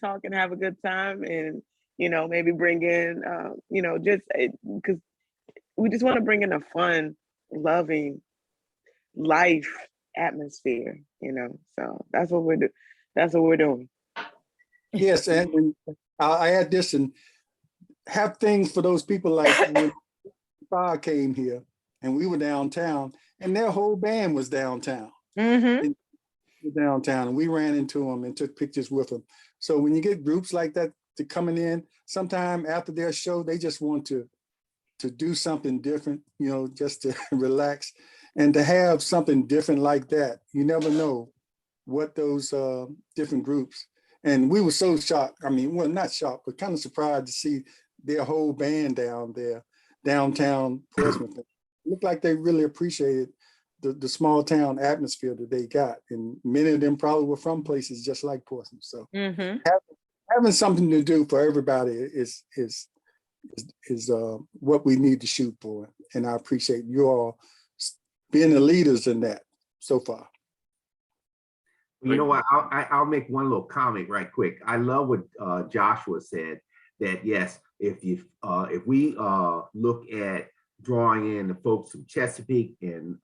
talk and have a good time, and, maybe bring in, just because we just want to bring in a fun, loving life atmosphere, so that's what we're doing. Yes, and I add this, and have things for those people like when Fire came here and we were downtown and their whole band was downtown. Mm-hmm. And we ran into them and took pictures with them. So when you get groups like that to coming in, sometime after their show, they just want to do something different, just to relax, and to have something different like that. You never know what those different groups, and we were so shocked. I mean, well, not shocked, but kind of surprised to see their whole band down there, downtown Portsmouth. It looked like they really appreciated the small town atmosphere that they got. And many of them probably were from places just like Portsmouth. So having something to do for everybody is what we need to shoot for. And I appreciate you all being the leaders in that so far. You know what? I'll make one little comment right quick. I love what Joshua said, that yes, if we look at drawing in the folks from Chesapeake and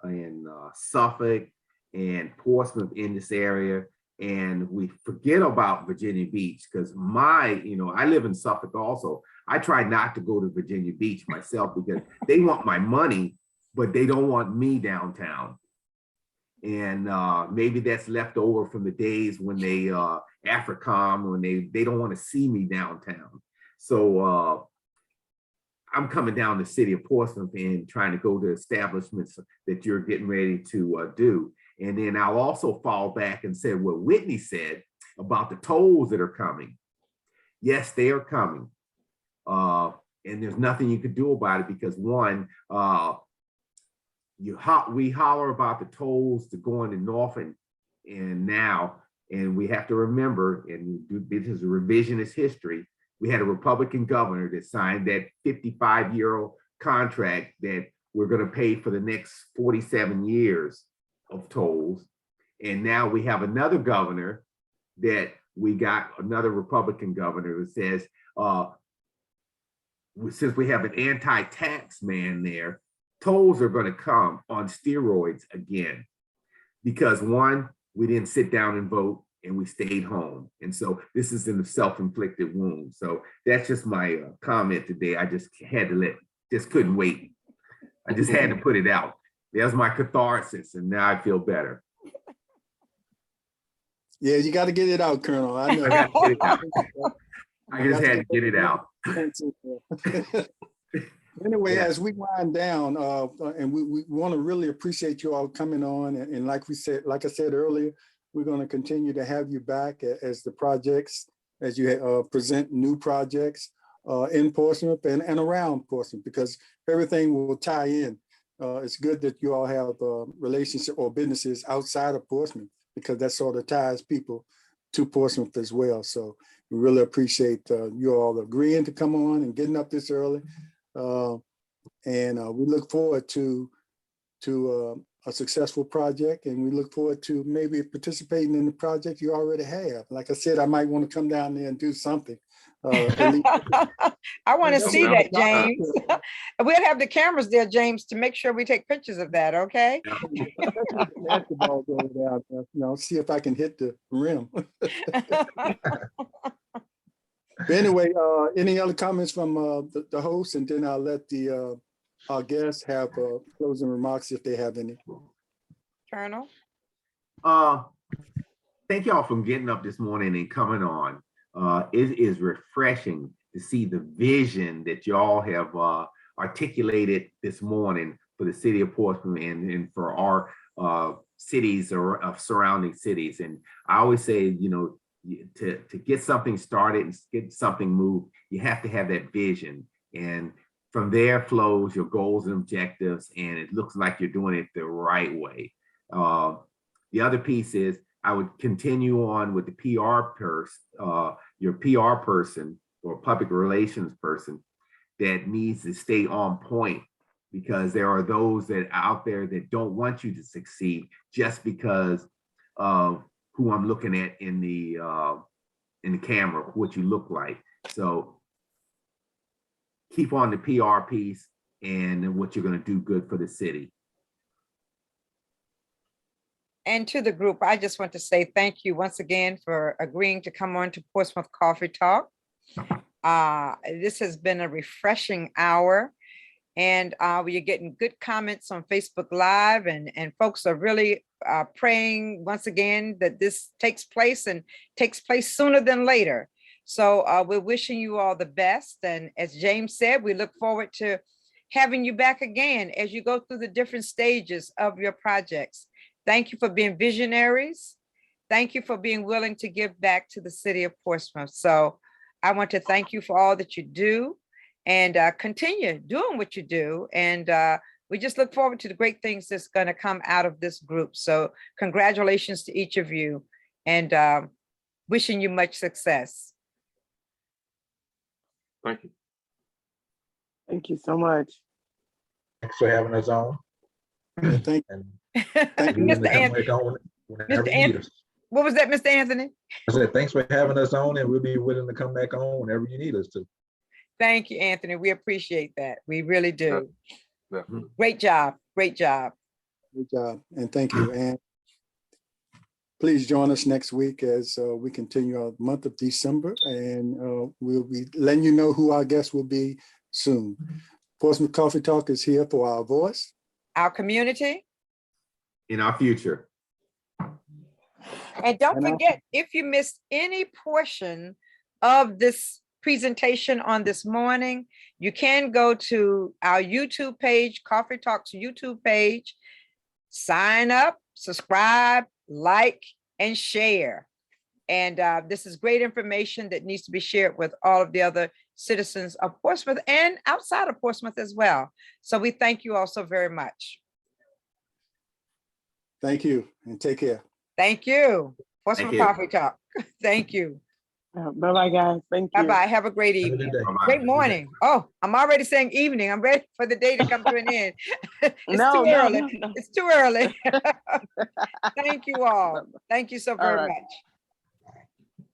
Suffolk and Portsmouth in this area, and we forget about Virginia Beach, because I live in Suffolk also. I try not to go to Virginia Beach myself because they want my money, but they don't want me downtown. And maybe that's left over from the days when they AFRICOM, when they don't want to see me downtown. So I'm coming down the city of Portsmouth and trying to go to establishments that you're getting ready to do. And then I'll also fall back and say what Whitney said about the tolls that are coming. Yes, they are coming. And there's nothing you could do about it, because one, we holler about the tolls to go into Norfolk and now, and we have to remember, and this is a revisionist history, we had a Republican governor that signed that 55-year contract that we're going to pay for the next 47 years of tolls. And now we have another governor that we got, another Republican governor, who says, since we have an anti-tax man there, tolls are going to come on steroids again, because one, we didn't sit down and vote and we stayed home. And so this is in the self-inflicted wound. So that's just my comment today. I just had to just couldn't wait. I just had to put it out. There's my catharsis, and now I feel better. Yeah, you got to get it out, Colonel. I know. I got to get it out. I just had to get it out. Anyway, as we wind down, and we want to really appreciate you all coming on, and like I said earlier, we're going to continue to have you back as the projects, as you present new projects in Portsmouth and around Portsmouth, because everything will tie in. It's good that you all have relationships or businesses outside of Portsmouth, because that sort of ties people to Portsmouth as well. So we really appreciate you all agreeing to come on and getting up this early. And we look forward to a successful project, and we look forward to maybe participating in the project you already have. Like I said, I might want to come down there and do something. I want to see that, James. We'll have the cameras there, James, to make sure we take pictures of that, okay? Basketball goes out there, see if I can hit the rim. But anyway, any other comments from the host, and then I'll let our guests have closing remarks if they have any. Colonel? Thank y'all for getting up this morning and coming on. It is refreshing to see the vision that y'all have articulated this morning for the city of Portsmouth and for our cities or surrounding cities. And I always say, you know, to get something started and get something moved, you have to have that vision. And from there flows your goals and objectives, and it looks like you're doing it the right way. The other piece is I would continue on with the PR person, your PR person or public relations person that needs to stay on point, because there are those that are out there that don't want you to succeed just because of who I'm looking at in the camera, what you look like. So keep on the PR piece and what you're going to do good for the city. And to the group, I just want to say thank you once again for agreeing to come on to Portsmouth Coffee Talk. This has been a refreshing hour, and we're getting good comments on Facebook Live, and folks are really praying once again that this takes place and takes place sooner than later. So we're wishing you all the best. And as James said, we look forward to having you back again as you go through the different stages of your projects. Thank you for being visionaries. Thank you for being willing to give back to the city of Portsmouth. So I want to thank you for all that you do, and continue doing what you do. And we just look forward to the great things that's going to come out of this group. So congratulations to each of you, and wishing you much success. Thank you. Thank you so much. Thanks for having us on. Yeah, thank And Thank we you. will Mr. come Anthony, back on whenever you need us. what was that, Mr. Anthony? I said, thanks for having us on, and we'll be willing to come back on whenever you need us to. Thank you, Anthony. We appreciate that. We really do. Definitely. Great job. Great job. Good job, and thank you. And please join us next week as we continue our month of December, and we'll be letting you know who our guests will be soon. Portsmouth Coffee Talk is here for our voice, Our community. In our future. And don't And I- forget, if you missed any portion of this presentation on this morning, you can go to our YouTube page, Coffee Talks YouTube page, sign up, subscribe, like, and share. And this is great information that needs to be shared with all of the other citizens of Portsmouth and outside of Portsmouth as well. So we thank you all so very much. Thank you, and take care. Thank you. Portsmouth you. Coffee Talk. Thank you. Bye-bye, guys. Thank you. Bye-bye. Have a great Have a good evening. day. Bye-bye. Great morning. Oh, I'm already saying evening. I'm ready for the day to come to an end. It's too early. No. It's too early. Thank you all. Thank you so All very right. much.